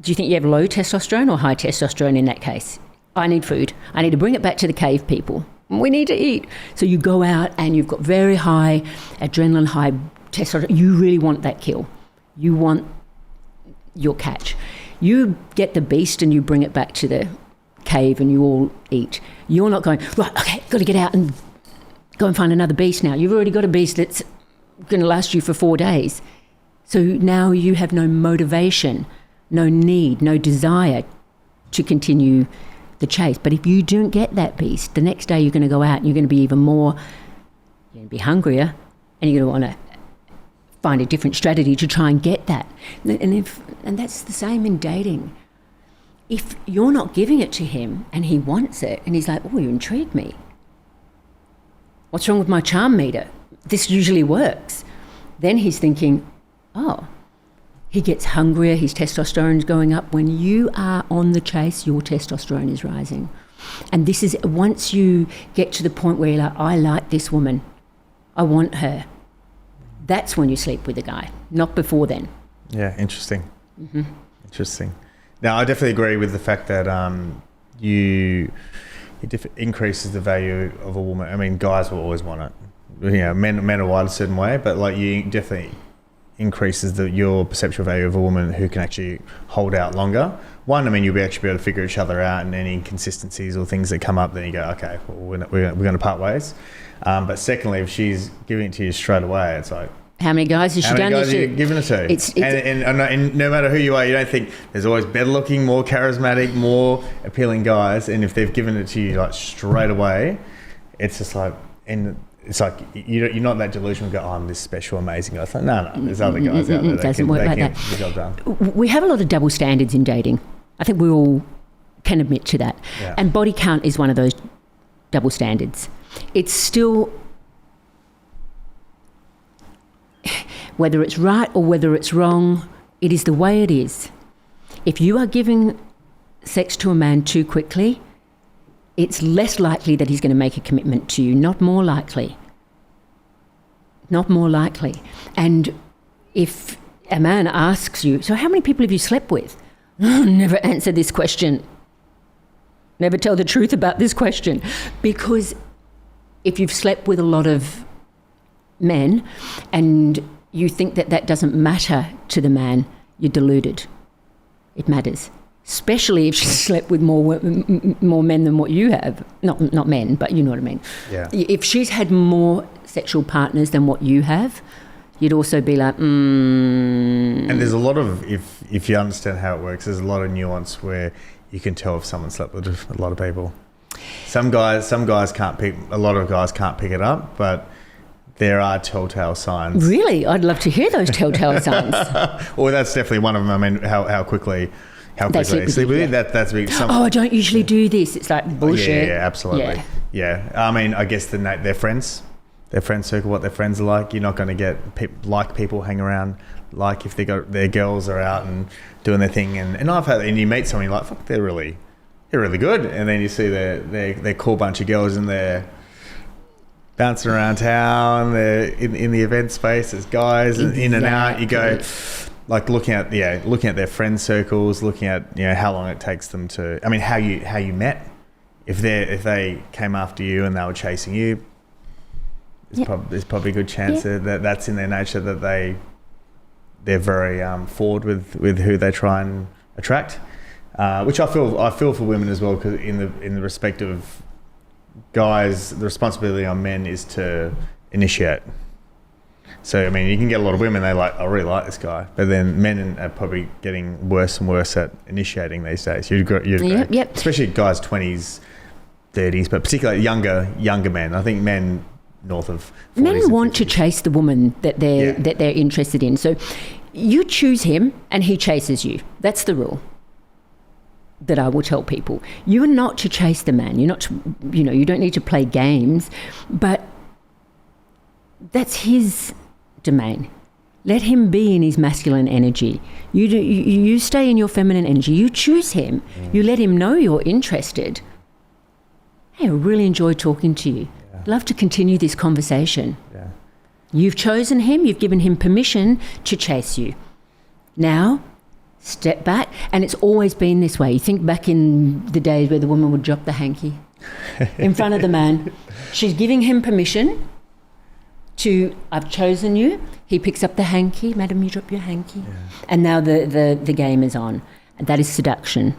do you think you have low testosterone or high testosterone in that case? I need food. I need to bring it back to the cave people. We need to eat. So you go out and you've got very high adrenaline, high testosterone. You really want that kill. You want your catch. You get the beast and you bring it back to the cave and you all eat. You're not going, right, okay, got to get out and go and find another beast now. You've already got a beast that's going to last you for 4 days. So now you have no motivation, no need, no desire to continue the chase. But if you don't get that beast, the next day you're going to go out and you're going to be even more, you're going to be hungrier, and you're going to want to find a different strategy to try and get that. And that's the same in dating. If you're not giving it to him and he wants it and he's like, oh, you intrigue me. What's wrong with my charm meter? This usually works. Then he's thinking, oh, he gets hungrier, his testosterone's going up. When you are on the chase, your testosterone is rising. And this is, once you get to the point where you're like, I like this woman, I want her, that's when you sleep with a guy, not before then. Yeah, interesting. Mm-hmm. Interesting. Now, I definitely agree with the fact that it increases the value of a woman. I mean, guys will always want it. You know, men are wired a certain way, but like you definitely increases your perceptual value of a woman who can actually hold out longer. One, I mean, you'll actually be able to figure each other out, and any inconsistencies or things that come up, then you go, okay, well, we're going to part ways. But secondly, if she's giving it to you straight away, it's like, how many guys has she done this to? How many guys are you giving it to? And no matter who you are, you don't think there's always better looking, more charismatic, more appealing guys. And if they've given it to you like straight away, it's just like, and it's like you're not that delusional. Go, oh, I'm this special, amazing guy. It's like, no, there's other guys out there. It doesn't work like that. Get the job done. We have a lot of double standards in dating. I think we all can admit to that. Yeah. And body count is one of those double standards. It's still, whether it's right or whether it's wrong, it is the way it is. If you are giving sex to a man too quickly, it's less likely that he's going to make a commitment to you, not more likely. Not more likely. And if a man asks you, so how many people have you slept with? Never answer this question. Never tell the truth about this question. Because if you've slept with a lot of men and you think that that doesn't matter to the man, you're deluded. It matters. Especially if she slept with more men than what you have. Not men, but you know what I mean. Yeah. If she's had more sexual partners than what you have, you'd also be like, And there's a lot of, if you understand how it works, there's a lot of nuance where you can tell if someone slept with a lot of people. Some guys can't pick, a lot of guys can't pick it up, but there are telltale signs. Really? I'd love to hear those telltale signs. Well, that's definitely one of them. I mean, how quickly they sleep with you. That's big. I don't usually do this. It's like bullshit. Yeah, absolutely. Yeah. I mean, I guess their friends circle, what their friends are like. You're not going to get people hang around like if their girls are out and doing their thing. And I've had, and you meet someone, you're like, fuck, they're really good. And then you see their cool bunch of girls and they're bouncing around town. They're in the event space as guys, exactly. In and out. You go, like looking at their friend circles, looking at how long it takes them to. I mean, how you met. If they came after you and they were chasing you, there's probably a good chance that that's in their nature, that they're very forward with who they try and attract, which I feel for women as well, because in the respect of guys, the responsibility on men is to initiate. So, I mean, you can get a lot of women, they like, I really like this guy. But then men are probably getting worse and worse at initiating these days. You'd agree. Yep. Especially guys 20s, 30s, but particularly younger men. I think men north of 40s. Men want to chase the woman that they're interested in. So you choose him and he chases you. That's the rule. that I will tell people. You are not to chase the man. You're not to, you don't need to play games, but that's his domain. Let him be in his masculine energy. You stay in your feminine energy. You choose him. You let him know you're interested. Hey, I really enjoyed talking to you. Yeah. Love to continue this conversation. Yeah. You've chosen him. You've given him permission to chase you. Now, step back. And it's always been this way. You think back in the days where the woman would drop the hanky in front of the man. She's giving him permission to, I've chosen you. He picks up the hanky. Madam, you drop your hanky. Yeah. And now the game is on. And that is seduction.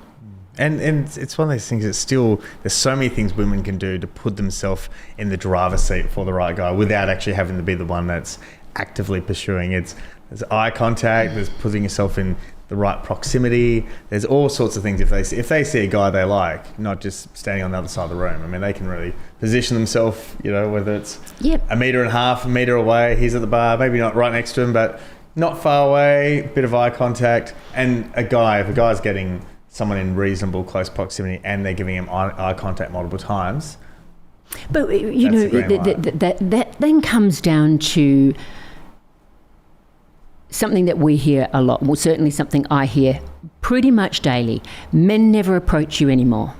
And it's one of those things that still, there's so many things women can do to put themselves in the driver's seat for the right guy without actually having to be the one that's actively pursuing. There's eye contact, there's putting yourself in the right proximity. There's all sorts of things. If they see a guy they like, not just standing on the other side of the room, I mean, they can really position themselves, whether it's a metre and a half, a metre away, he's at the bar, maybe not right next to him, but not far away, bit of eye contact. And if a guy's getting someone in reasonable close proximity and they're giving him eye contact multiple times. But, that then comes down to something that we hear a lot, well, certainly something I hear pretty much daily. Men never approach you anymore.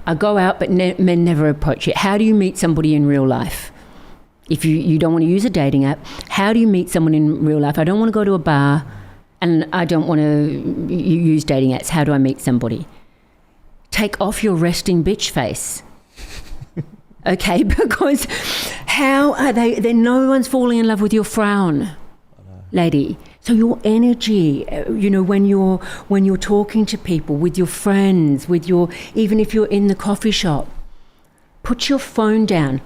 I go out, but men never approach you. How do you meet somebody in real life? If you don't want to use a dating app, how do you meet someone in real life? I don't want to go to a bar and I don't want to use dating apps. How do I meet somebody? Take off your resting bitch face. Okay, because how are they? Then no one's falling in love with your frown, lady. So your energy, when you're talking to people, with your friends, even if you're in the coffee shop, put your phone down.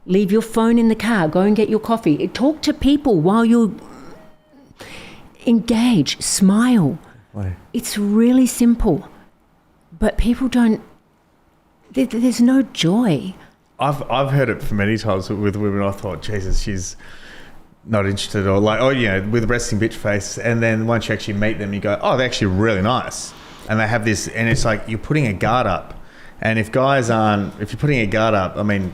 Leave your phone in the car. Go and get your coffee. Talk to people while you're engaged. Smile. Right. It's really simple, but people don't. There's no joy. I've heard it for many times with women. I thought, Jesus, she's not interested, or with a resting bitch face. And then once you actually meet them, you go, oh, they're actually really nice. And they have this, and it's like you're putting a guard up. And if you're putting a guard up, I mean,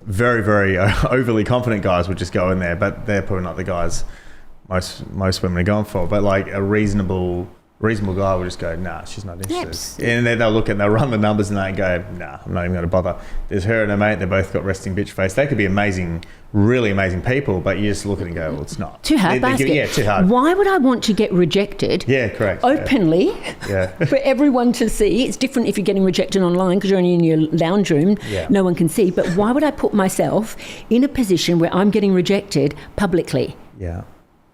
very, very overly confident guys would just go in there, but they're probably not the guys most women are going for. But like a reasonable guy will just go, nah, she's not interested. And then they'll look and they'll run the numbers and they go, nah, I'm not even going to bother. There's her and her mate, they both got resting bitch face. They could be amazing, really amazing people, but you just look at it and go, well, it's not. Too hard basket. Too hard. Why would I want to get rejected? Yeah, correct. Openly, for everyone to see. It's different if you're getting rejected online because you're only in your lounge room, no one can see. But why would I put myself in a position where I'm getting rejected publicly? Yeah.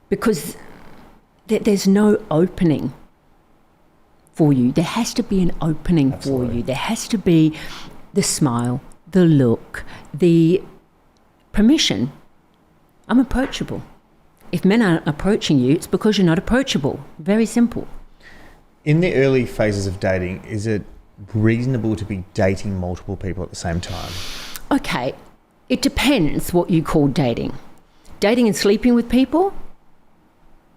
Because there's no opening for you. There has to be an opening for you. There has to be the smile, the look, the permission. I'm approachable. If men aren't approaching you, it's because you're not approachable. Very simple. In the early phases of dating, is it reasonable to be dating multiple people at the same time? Okay, it depends what you call dating. Dating and sleeping with people,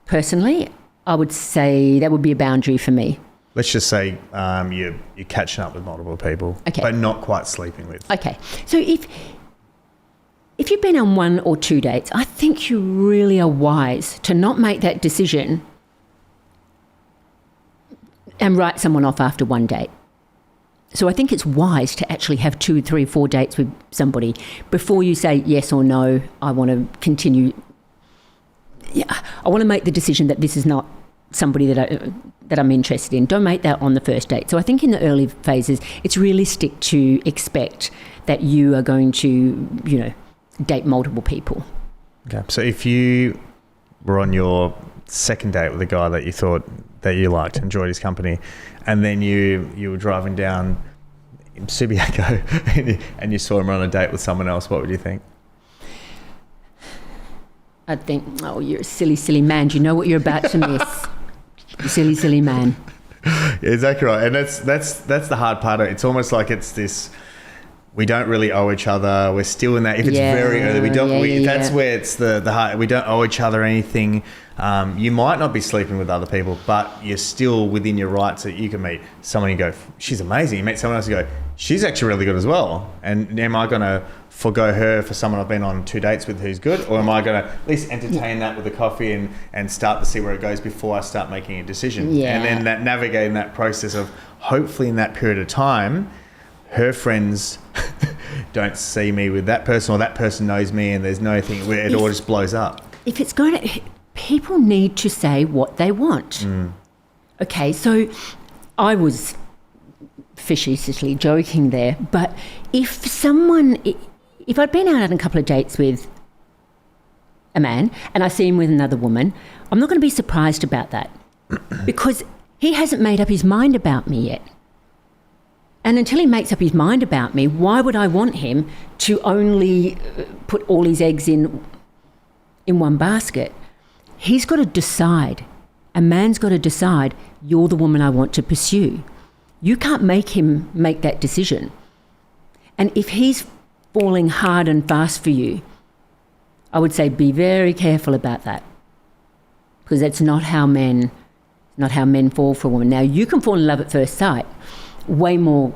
personally, I would say that would be a boundary for me. Let's just say you're catching up with multiple people, but not quite sleeping with. Okay, so if you've been on 1 or 2 dates, I think you really are wise to not make that decision and write someone off after 1 date. So I think it's wise to actually have 2, 3, 4 dates with somebody before you say yes or no, I want to continue. Yeah, I want to make the decision that this is not somebody that I'm interested in. Don't make that on the first date. So I think in the early phases, it's realistic to expect that you are going to, date multiple people. Okay. So if you were on your second date with a guy that you thought that you liked, enjoyed his company, and then you were driving down in Subiaco and you saw him on a date with someone else, what would you think? I'd think, oh, you're a silly, silly man. Do you know what you're about to miss? You silly, silly man. Yeah, exactly right. And that's the hard part of it. It's almost like it's we don't really owe each other. We're still in that. If it's very early, we don't. That's where it's the heart. We don't owe each other anything. You might not be sleeping with other people, but you're still within your rights that you can meet someone and go, she's amazing. You meet someone else and go, she's actually really good as well. And am I going to forgo her for someone I've been on 2 dates with who's good? Or am I going to at least entertain that with a coffee and start to see where it goes before I start making a decision? Yeah. And then navigating that process of hopefully in that period of time, her friends don't see me with that person, or that person knows me, and there's no thing where it all just blows up. If it's going to, people need to say what they want. Okay, so I was facetiously joking there, but if I'd been out on a couple of dates with a man and I see him with another woman, I'm not going to be surprised about that because he hasn't made up his mind about me yet. And until he makes up his mind about me, why would I want him to only put all his eggs in one basket? He's got to decide. A man's got to decide, you're the woman I want to pursue. You can't make him make that decision. And if he's falling hard and fast for you, I would say be very careful about that, because that's not how men fall for a woman. Now, you can fall in love at first sight, way more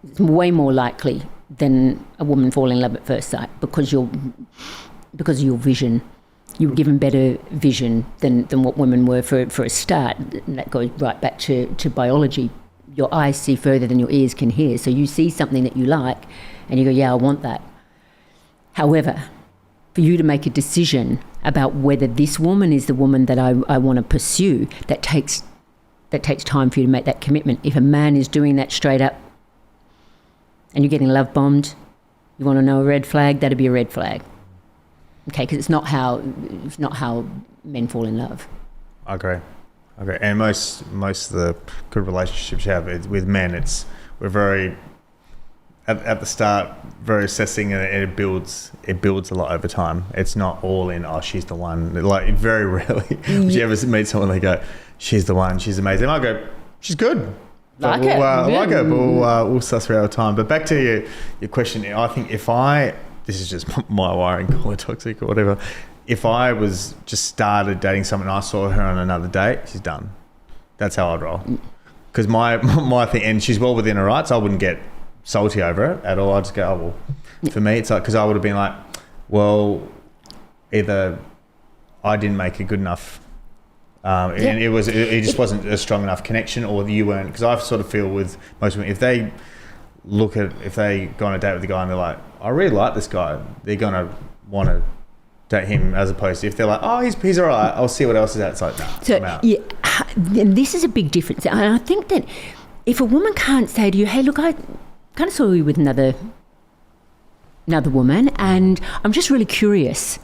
likely than a woman falling in love at first sight, because of your vision. You were given better vision than what women were for a start. And that goes right back to biology. Your eyes see further than your ears can hear. So you see something that you like and you go, yeah, I want that. However, for you to make a decision about whether this woman is the woman that I want to pursue, that takes time for you to make that commitment. If a man is doing that straight up and you're getting love bombed, you want to know a red flag, that'd be a red flag. Okay, because it's not how men fall in love. I agree. And most of the good relationships you have with men, we're very at the start very assessing, and it builds a lot over time. It's not all in, oh, she's the one. Like, very rarely would you ever meet someone and they go, she's the one, she's amazing. I go, she's good. Like it. But we'll suss her out of time. But back to your question, I think this is just my wiring, call it toxic or whatever. If I was just started dating someone and I saw her on another date, she's done. That's how I'd roll. Because my thing, and she's well within her rights, I wouldn't get salty over it at all. I'd just go, oh, well, for me, it's like, because I would have been like, well, either I didn't make a good enough, and it just wasn't a strong enough connection, or you weren't. Because I sort of feel with most women, if they go on a date with a guy and they're like, I really like this guy, they're going to want to date him, as opposed to if they're like, oh, he's all right, I'll see what else is out. It's like, nah, so, I'm out. Yeah, this is a big difference. And I think that if a woman can't say to you, hey, look, I kind of saw you with another woman and I'm just really curious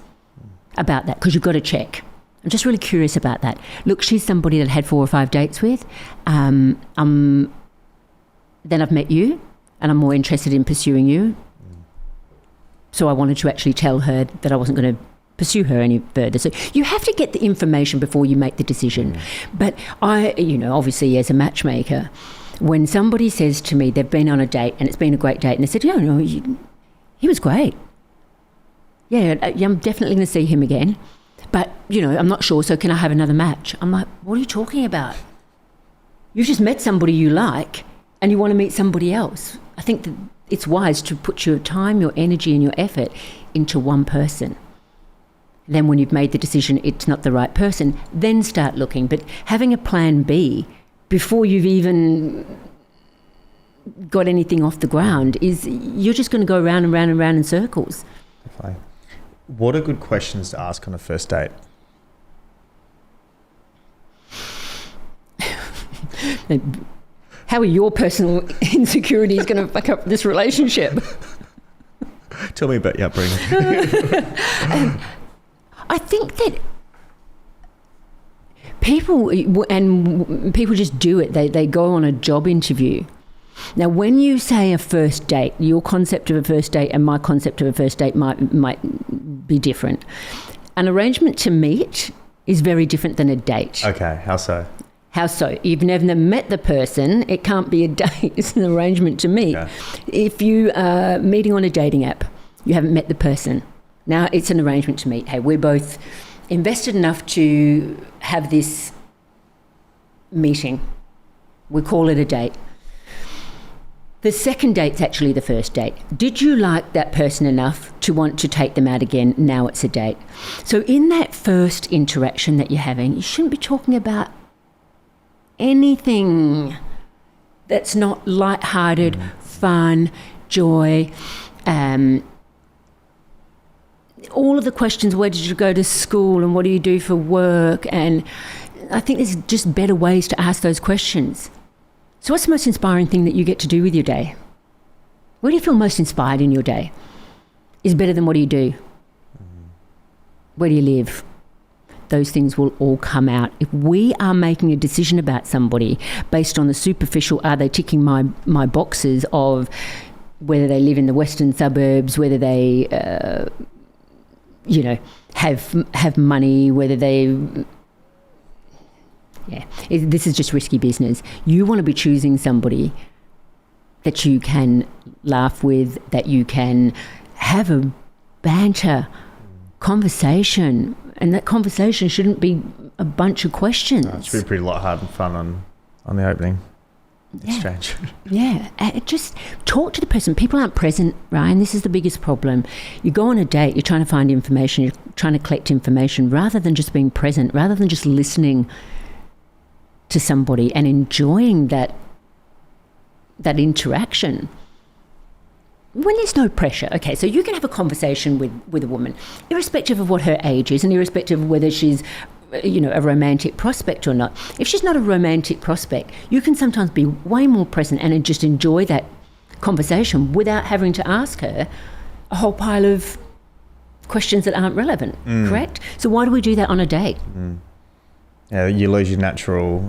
about that, because you've got to check. I'm just really curious about that. Look, she's somebody that I had 4 or 5 dates with. Then I've met you and I'm more interested in pursuing you. So I wanted to actually tell her that I wasn't going to pursue her any further. So you have to get the information before you make the decision. But obviously as a matchmaker, when somebody says to me they've been on a date and it's been a great date, and they said, he was great. Yeah, I'm definitely going to see him again. But, I'm not sure, so can I have another match? I'm like, what are you talking about? You've just met somebody you like and you want to meet somebody else. I think that it's wise to put your time, your energy and your effort into one person. Then when you've made the decision it's not the right person, then start looking. But having a plan B before you've even got anything off the ground you're just going to go round and round and round in circles. Definitely. What are good questions to ask on a first date? How are your personal insecurities going to fuck up this relationship? Tell me about your upbringing. I think that people just do it. They go on a job interview. Now, when you say a first date, your concept of a first date and my concept of a first date might be different. An arrangement to meet is very different than a date. Okay, how so? How so? You've never met the person. It can't be a date. It's an arrangement to meet. Yeah. If you are meeting on a dating app, you haven't met the person. Now it's an arrangement to meet. Hey, we're both invested enough to have this meeting. We call it a date. The second date's actually the first date. Did you like that person enough to want to take them out again? Now it's a date. So in that first interaction that you're having, you shouldn't be talking about anything that's not lighthearted, fun, joy. All of the questions, where did you go to school and what do you do for work? And I think there's just better ways to ask those questions. So what's the most inspiring thing that you get to do with your day? Where do you feel most inspired in your day? Is better than what do you do? Where do you live? Those things will all come out. If we are making a decision about somebody based on the superficial, are they ticking my boxes of whether they live in the western suburbs, whether they, have money, whether they... this is just risky business. You want to be choosing somebody that you can laugh with, that you can have a banter conversation, and that conversation shouldn't be a bunch of questions. No, it should be pretty lighthearted and fun on the opening exchange. Yeah, just talk to the person. People aren't present, Ryan. This is the biggest problem. You go on a date, you're trying to find information, you're trying to collect information, rather than just being present, rather than just listening to somebody and enjoying that interaction. When there's no pressure, okay, so you can have a conversation with a woman, irrespective of what her age is and irrespective of whether she's, a romantic prospect or not. If she's not a romantic prospect, you can sometimes be way more present and just enjoy that conversation without having to ask her a whole pile of questions that aren't relevant, correct? So why do we do that on a date? Yeah, you lose your natural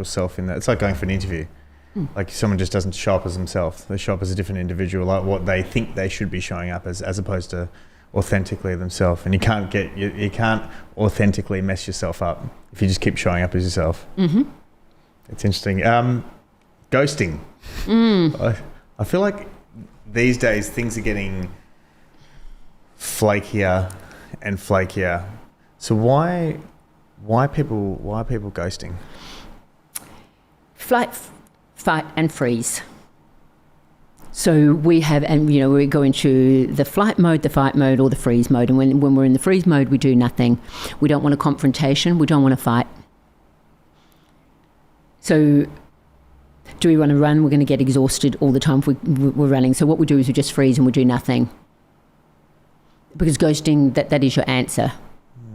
self in that. It's like going for an interview. Like someone just doesn't show up as themselves. They show up as a different individual, like what they think they should be showing up as opposed to authentically themselves. And you can't authentically mess yourself up if you just keep showing up as yourself. Mm-hmm. It's interesting. Ghosting. I feel like these days things are getting flakier and flakier. So why people ghosting? Flight, fight and freeze. So we have, and we go into the flight mode, the fight mode, or the freeze mode. And when we're in the freeze mode, we do nothing. We don't want a confrontation. We don't want to fight. So do we want to run? We're going to get exhausted all the time if we're running. So what we do is we just freeze and we do nothing. Because ghosting, that is your answer.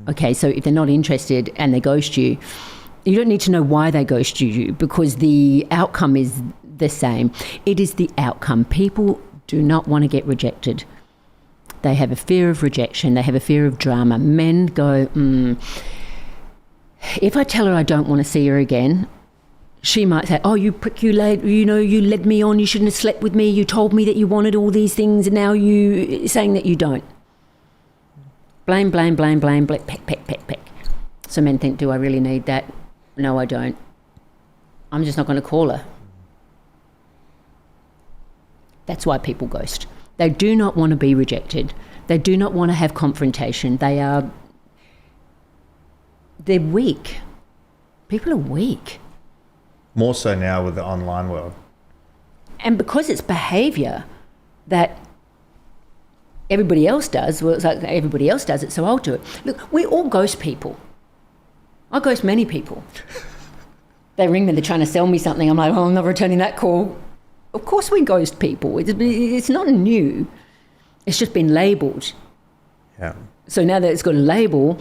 Okay, so if they're not interested and they ghost you, you don't need to know why they ghost you, because the outcome is the same. It is the outcome. People do not want to get rejected. They have a fear of rejection. They have a fear of drama. Men go, if I tell her I don't want to see her again, she might say, oh, you prick, you led me on, you shouldn't have slept with me, you told me that you wanted all these things, and now you saying that you don't. Blame, blame, blame, blame, peck, peck, peck, peck. So men think, do I really need that? No, I don't. I'm just not going to call her. That's why people ghost. They do not want to be rejected. They do not want to have confrontation. They're weak. People are weak. More so now with the online world. And because it's behaviour that everybody else does, well, it's like everybody else does it, so I'll do it. Look, we all ghost people. I ghost many people. They ring me, they're trying to sell me something. I'm like, oh, I'm not returning that call. Of course we ghost people. It's not new. It's just been labelled. Yeah. So now that it's got a label,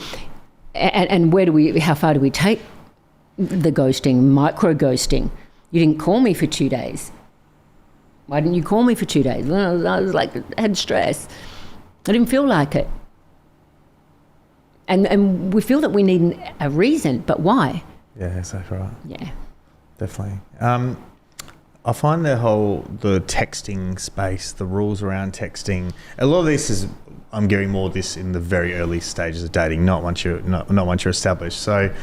and how far do we take the ghosting, micro ghosting? You didn't call me for 2 days. Why didn't you call me for 2 days? Well, I was like, I had stress. I didn't feel like it. And we feel that we need a reason, but why? Yeah, exactly right. Yeah. Definitely. I find the texting space, the rules around texting, a lot of this is, I'm getting more of this in the very early stages of dating, not once you're established. So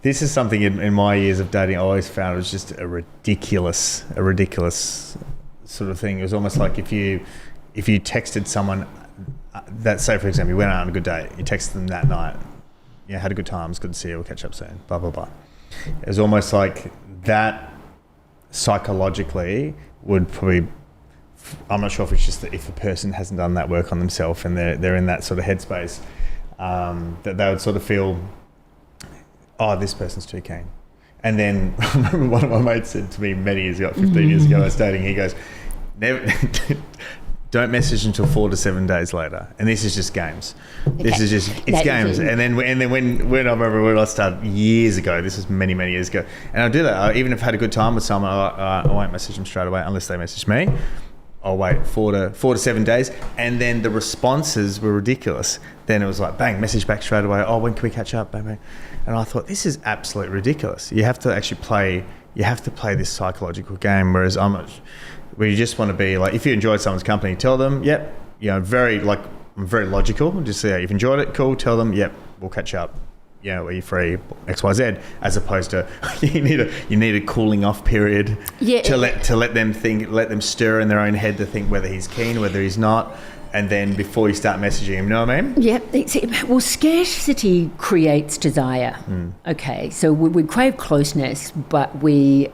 This is something in my years of dating I always found was just a ridiculous sort of thing. It was almost like if you texted someone that, say for example, you went out on a good date, you texted them that night, yeah, had a good time, it's good to see you, we'll catch up soon, blah, blah, blah. It was almost like that psychologically would probably, I'm not sure if it's just that if a person hasn't done that work on themselves and they're in that sort of headspace, that they would sort of feel, oh, this person's too keen. And then I remember one of my mates said to me many years ago, 15 years ago, I was dating, he goes, never, don't message until 4 to 7 days later. And this is just games. Okay. This is just, it's that games. And then when I remember when I started years ago, this was many, many years ago, and I'll do that. Even if I had a good time with someone, I won't message them straight away unless they message me. I'll wait 4 to 7 days. And then the responses were ridiculous. Then it was like, bang, message back straight away. Oh, when can we catch up? Bang, bang. And I thought, this is absolutely ridiculous. You have to actually play this psychological game, whereas where you just want to be like, if you enjoyed someone's company, tell them, yep, I'm very logical. Just say, you've enjoyed it, cool, tell them, yep, we'll catch up. Are you free? XYZ, as opposed to you need a cooling off period to let them think, let them stir in their own head to think whether he's keen, whether he's not, and then before you start messaging him, you know what I mean? Yeah. Well, scarcity creates desire. Okay, so we crave closeness, but we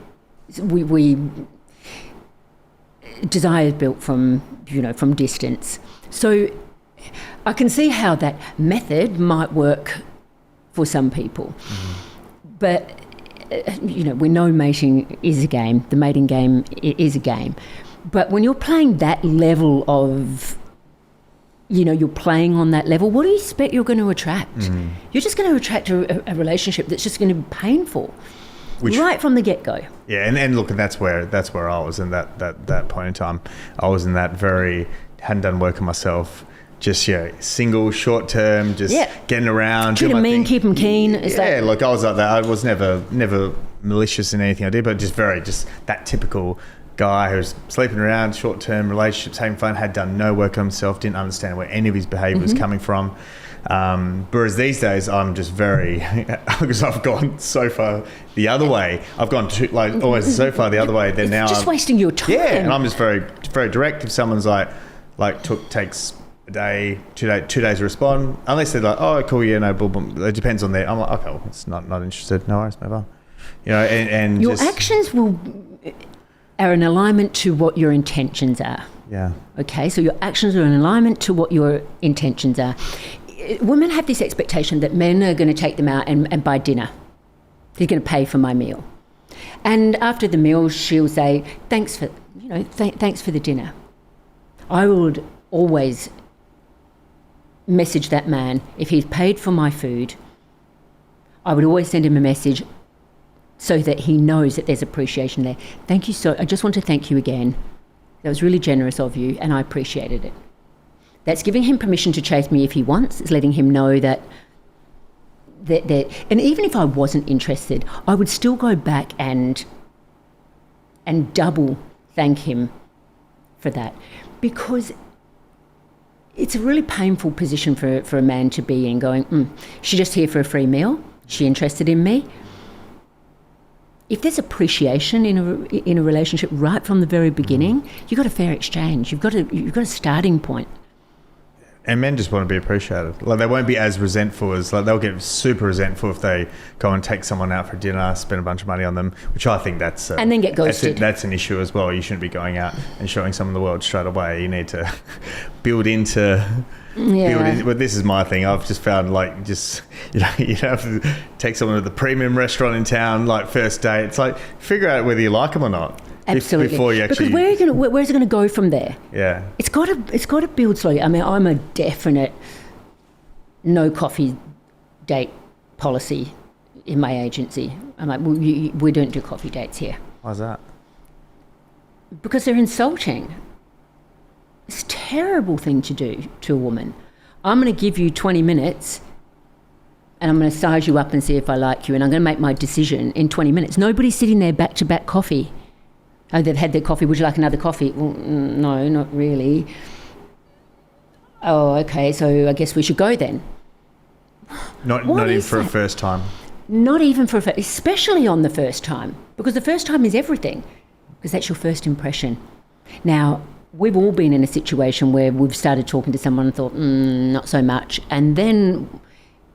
desire is built from distance. So I can see how that method might work for some people. But, we know mating is a game. The mating game is a game. But when you're playing that level of, you're playing on that level, what do you expect you're going to attract? You're just going to attract a relationship that's just going to be painful. Right from the get-go. Yeah, and look, and that's where I was in that point in time. I was in that hadn't done work on myself, just single, short term, just getting around. Treat them mean, keep them keen. I was like that. I was never malicious in anything I did, but just that typical guy who's sleeping around, short term relationships, having fun, had done no work on himself, didn't understand where any of his behaviour was coming from. Whereas these days I'm just very, because I've gone so far the other way. I've gone almost so far the other way. Then now just wasting your time. Yeah, and I'm just very, very direct. If someone's takes a day, 2 days to respond, unless they're like, oh, cool, yeah, no, boom, boom. It depends on their. I'm like, okay, well, it's not interested. No worries, move on. And your actions are in alignment to what your intentions are. Yeah. Okay, so your actions are in alignment to what your intentions are. Women have this expectation that men are going to take them out and buy dinner. They're going to pay for my meal. And after the meal, she'll say, thanks for the dinner. I would always message that man, if he's paid for my food, I would always send him a message so that he knows that there's appreciation there. Thank you I just want to thank you again. That was really generous of you, and I appreciated it. That's giving him permission to chase me if he wants. It's letting him know that and even if I wasn't interested, I would still go back and double thank him for that, because it's a really painful position for a man to be in, going, she's just here for a free meal, she interested in me. If there's appreciation in a relationship right from the very beginning, you've got a fair exchange. You've got a starting point. And men just want to be appreciated. Like, they won't be as resentful as, they'll get super resentful if they go and take someone out for dinner, spend a bunch of money on them, which I think that's... and then get ghosted. That's an issue as well. You shouldn't be going out and showing someone the world straight away. You need to build into... But this is my thing. I've just found, you have to take someone to the premium restaurant in town, first date. It's figure out whether you like them or not. Absolutely. Before you actually... Because where's it going to go from there? Yeah. It's got to build slowly. I mean, I'm a definite no coffee date policy in my agency. I'm like, we don't do coffee dates here. Why's that? Because they're insulting. It's a terrible thing to do to a woman. I'm going to give you 20 minutes and I'm going to size you up and see if I like you, and I'm going to make my decision in 20 minutes. Nobody's sitting there back-to-back coffee. Oh, they've had their coffee. Would you like another coffee? Well, no, not really. Oh, okay, so I guess we should go then. Not even for a first time. Not even for especially on the first time, because the first time is everything, because that's your first impression. Now, we've all been in a situation where we've started talking to someone and thought, not so much, and then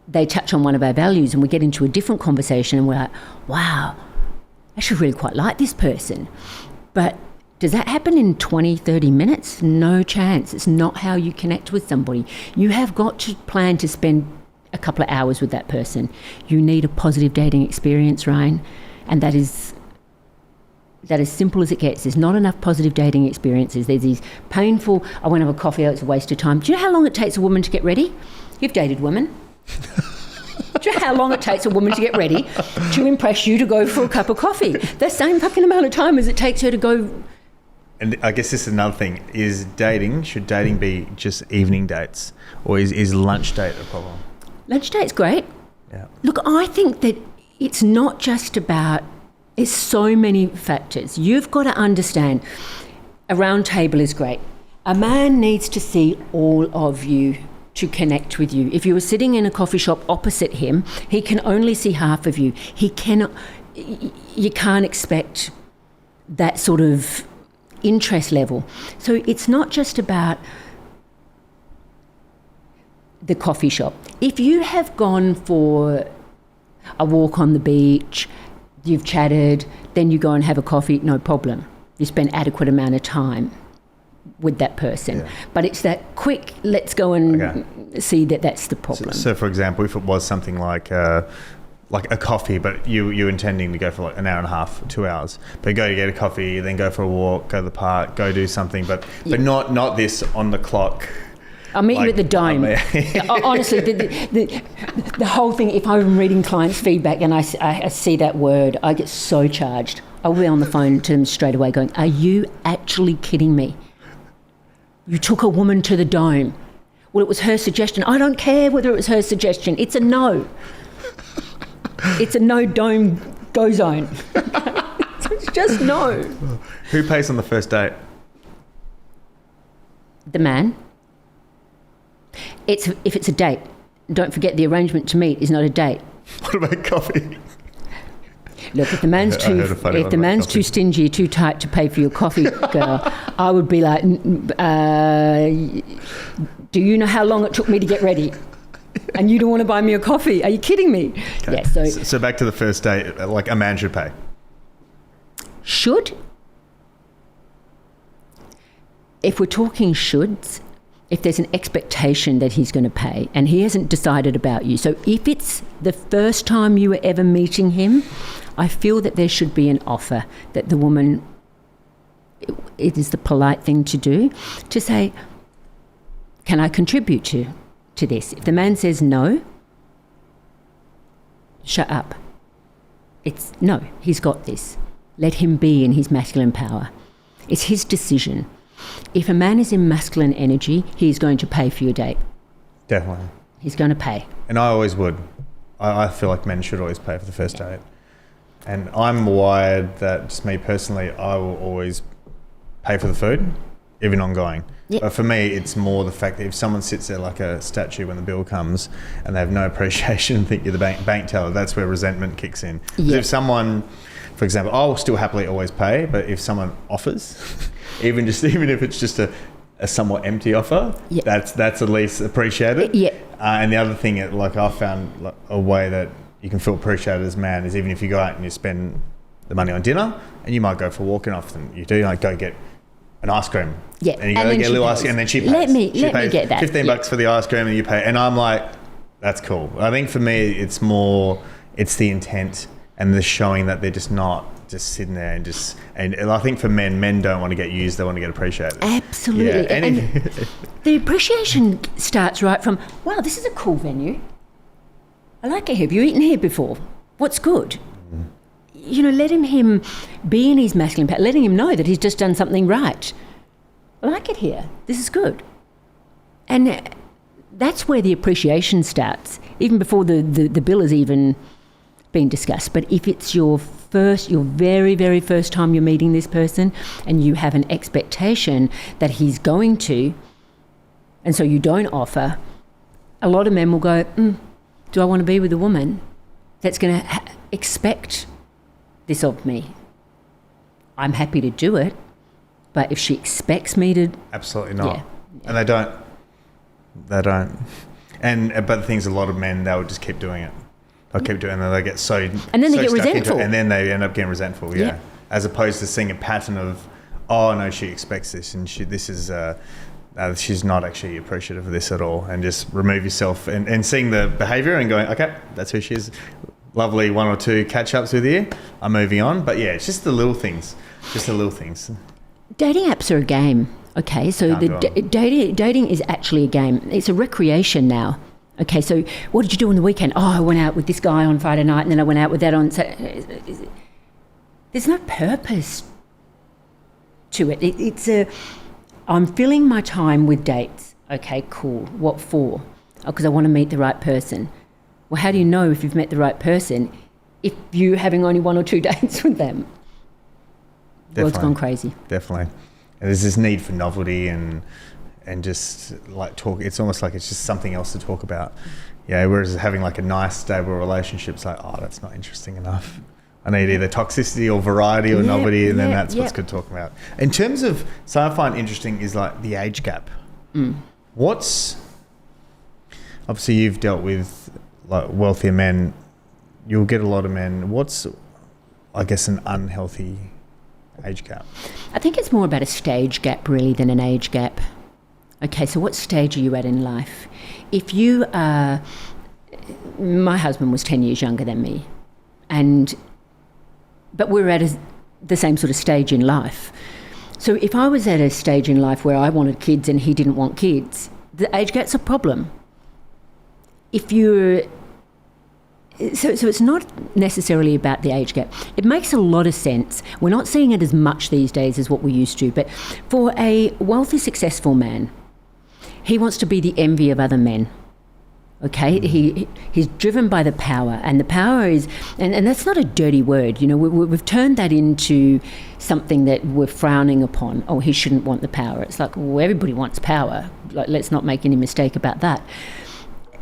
they touch on one of our values and we get into a different conversation and we're like, wow, I should really quite like this person. But does that happen in 20, 30 minutes? No chance. It's not how you connect with somebody. You have got to plan to spend a couple of hours with that person. You need a positive dating experience, Ryan, and that is as simple as it gets. There's not enough positive dating experiences. There's these painful, I won't have a coffee, it's a waste of time. Do you know how long it takes a woman to get ready? You've dated women. Do you know how long it takes a woman to get ready to impress you to go for a cup of coffee? The same fucking amount of time as it takes her to go. And I guess this is another thing, should dating be just evening dates, or is lunch date a problem? Lunch date's great. Yeah. Look, I think that it's not just about, it's so many factors. You've got to understand, a round table is great. A man needs to see all of you to connect with you. If you were sitting in a coffee shop opposite him, he can only see half of you. You can't expect that sort of interest level. So it's not just about the coffee shop. If you have gone for a walk on the beach, you've chatted, then you go and have a coffee, no problem. You spend adequate amount of time with that person. Yeah. But it's that quick, let's go and see that's the problem. So for example, if it was something like a coffee, but you're intending to go for like an hour and a half, 2 hours, but go to get a coffee, then go for a walk, go to the park, go do something, but not this on the clock. I'll meet you at the Dome. Honestly, the whole thing, if I'm reading clients' feedback and I see that word, I get so charged. I'll be on the phone to them straight away going, are you actually kidding me? You took a woman to the Dome. Well, it was her suggestion. I don't care whether it was her suggestion. It's a no. It's a no Dome go zone. It's just no. Who pays on the first date? The man. If it's a date, don't forget the arrangement to meet is not a date. What about coffee? Look, if the man's too stingy, too tight to pay for your coffee, girl, I would be like, do you know how long it took me to get ready? And you don't want to buy me a coffee? Are you kidding me? Okay. Yeah. So back to the first date, like a man should pay. Should? If we're talking shoulds, if there's an expectation that he's going to pay and he hasn't decided about you. So if it's the first time you were ever meeting him, I feel that there should be an offer that the woman, it is the polite thing to do, to say, can I contribute to this? If the man says no, shut up. It's no, he's got this. Let him be in his masculine power. It's his decision. If a man is in masculine energy, he's going to pay for your date. Definitely. He's going to pay. And I always would. I feel like men should always pay for the first date. And I'm wired that, just me personally, I will always pay for the food, even ongoing. Yep. But for me, it's more the fact that if someone sits there like a statue when the bill comes and they have no appreciation and think you're the bank teller, that's where resentment kicks in. Yep. If someone, for example, I'll still happily always pay, but if someone offers, even if it's just a somewhat empty offer, yep, that's at least appreciated. Yep. And the other thing, like I found like a way that you can feel appreciated as a man is even if you go out and you spend the money on dinner, and you might go for a walk, and often you do, like go get an ice cream. Yeah. And you go get a little ice cream, and then she pays. Let me get that. $15 for the ice cream, and you pay. And I'm like, that's cool. I think for me, it's the intent and the showing that they're just not just sitting there and I think for men don't want to get used, they want to get appreciated. Absolutely. Yeah. And the appreciation starts right from, wow, this is a cool venue. I like it here. Have you eaten here before? What's good? Mm. Letting him be in his masculine power, letting him know that he's just done something right. I like it here. This is good. And that's where the appreciation starts, even before the bill has even been discussed. But if it's your very, very first time you're meeting this person and you have an expectation that he's going to, and so you don't offer, a lot of men will go, do I want to be with a woman that's going to expect this of me. I'm happy to do it, but if she expects me to... Absolutely not. Yeah. And they don't. But the thing's, a lot of men, they'll just keep doing it. They'll keep doing it, and they get so... And then they get stuck into it, resentful. and then they end up getting resentful, yeah. Yeah. As opposed to seeing a pattern of, oh, no, she expects this, and she's not actually appreciative of this at all, and just remove yourself and seeing the behaviour and going, okay, that's who she is. Lovely 1 or 2 catch-ups with you. I'm moving on. But, yeah, it's just the little things. Dating apps are a game, okay? So dating is actually a game. It's a recreation now. Okay, so what did you do on the weekend? Oh, I went out with this guy on Friday night, and then I went out with that on Saturday. There's no purpose to it. I'm filling my time with dates. Okay, cool. What for? Oh, because I want to meet the right person. Well, how do you know if you've met the right person if you're having only 1 or 2 dates with them? Definitely. World's gone crazy. Definitely. And there's this need for novelty and just like talk. It's almost like it's just something else to talk about. Yeah, whereas having like a nice, stable relationship, it's like, oh, that's not interesting enough. I need either toxicity or variety or novelty, and then that's what's good to talk about. In terms of, so I find interesting is like the age gap. Obviously you've dealt with like wealthier men, you'll get a lot of men. What's, I guess, an unhealthy age gap? I think it's more about a stage gap really than an age gap. Okay, so what stage are you at in life? If you are, my husband was 10 years younger than me, but we're at the same sort of stage in life. So if I was at a stage in life where I wanted kids and he didn't want kids, the age gap's a problem. If you're... So it's not necessarily about the age gap. It makes a lot of sense. We're not seeing it as much these days as what we used to, but for a wealthy, successful man, he wants to be the envy of other men. Okay, he's driven by the power, and the power is, and that's not a dirty word. You know, we've turned that into something that we're frowning upon. Oh, he shouldn't want the power. It's like, well, everybody wants power. Like, let's not make any mistake about that.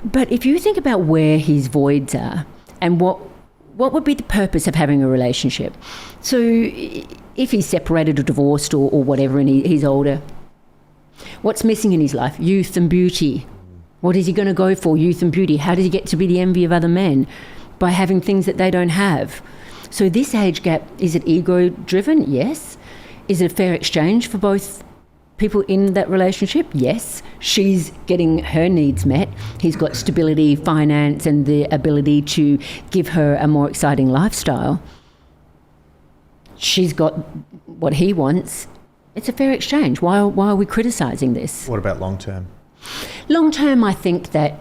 But if you think about where his voids are and what would be the purpose of having a relationship? So if he's separated or divorced or whatever and he's older, what's missing in his life? Youth and beauty. What is he going to go for? Youth and beauty. How does he get to be the envy of other men? By having things that they don't have. So this age gap, is it ego-driven? Yes. Is it a fair exchange for both people in that relationship? Yes. She's getting her needs met. He's got stability, finance, and the ability to give her a more exciting lifestyle. She's got what he wants. It's a fair exchange. Why are we criticising this? What about long term? Long term, I think that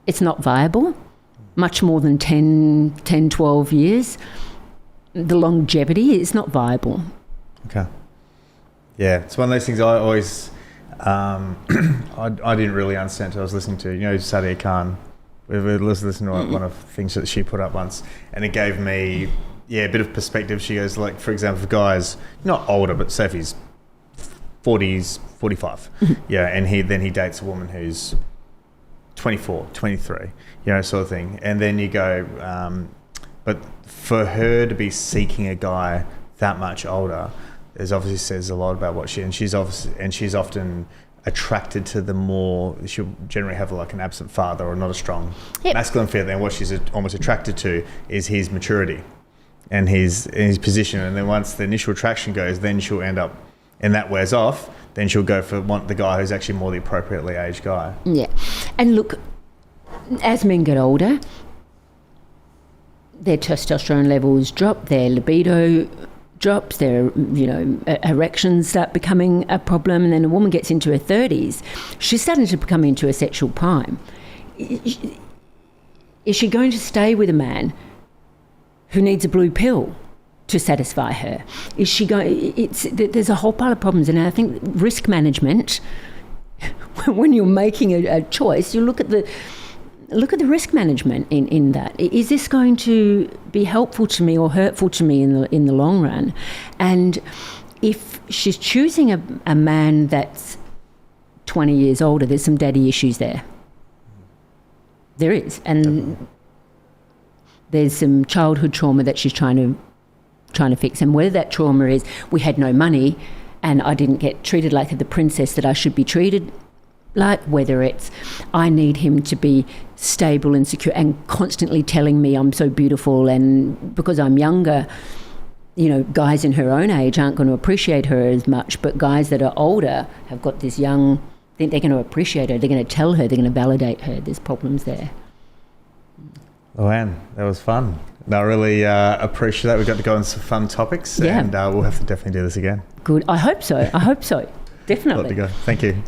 it's not viable, much more than 10, 12 years. The longevity is not viable. Okay. Yeah, it's one of those things I always, I didn't really understand until I was listening to, Sadiya Khan. We listened to one of the things that she put up once, and it gave me, a bit of perspective. She goes, like, for example, for guys, not older, but say if he's 40s, 45, and he dates a woman who's 24, 23, sort of thing. And then you go, but for her to be seeking a guy that much older, there's obviously says a lot about what she's often attracted to the more, she'll generally have like an absent father or not a strong masculine figure. Then what she's almost attracted to is his maturity and his position. And then once the initial attraction goes, then she'll end up, and that wears off, then she'll go for the guy who's actually more the appropriately aged guy. Yeah. And look, as men get older, their testosterone levels drop, their libido drops, their erections start becoming a problem, and then a woman gets into her 30s, she's starting to become into a sexual prime. Is she going to stay with a man who needs a blue pill to satisfy her? Is she going? There's a whole pile of problems, and I think risk management. When you're making a choice, you look at the risk management in that. Is this going to be helpful to me or hurtful to me in the long run? And if she's choosing a man that's 20 years older, there's some daddy issues there. There is, and there's some childhood trauma that she's trying to fix. And whether that trauma is we had no money and I didn't get treated like the princess that I should be treated like, whether it's I need him to be stable and secure and constantly telling me I'm so beautiful, and because I'm younger, you know, guys in her own age aren't going to appreciate her as much, but guys that are older have got this young, think they're going to appreciate her, they're going to tell her, they're going to validate her. There's problems there. Louanne, that was fun. No, I really appreciate that. We got to go on some fun topics, and we'll have to definitely do this again. Good. I hope so. Definitely. Got to go. Thank you.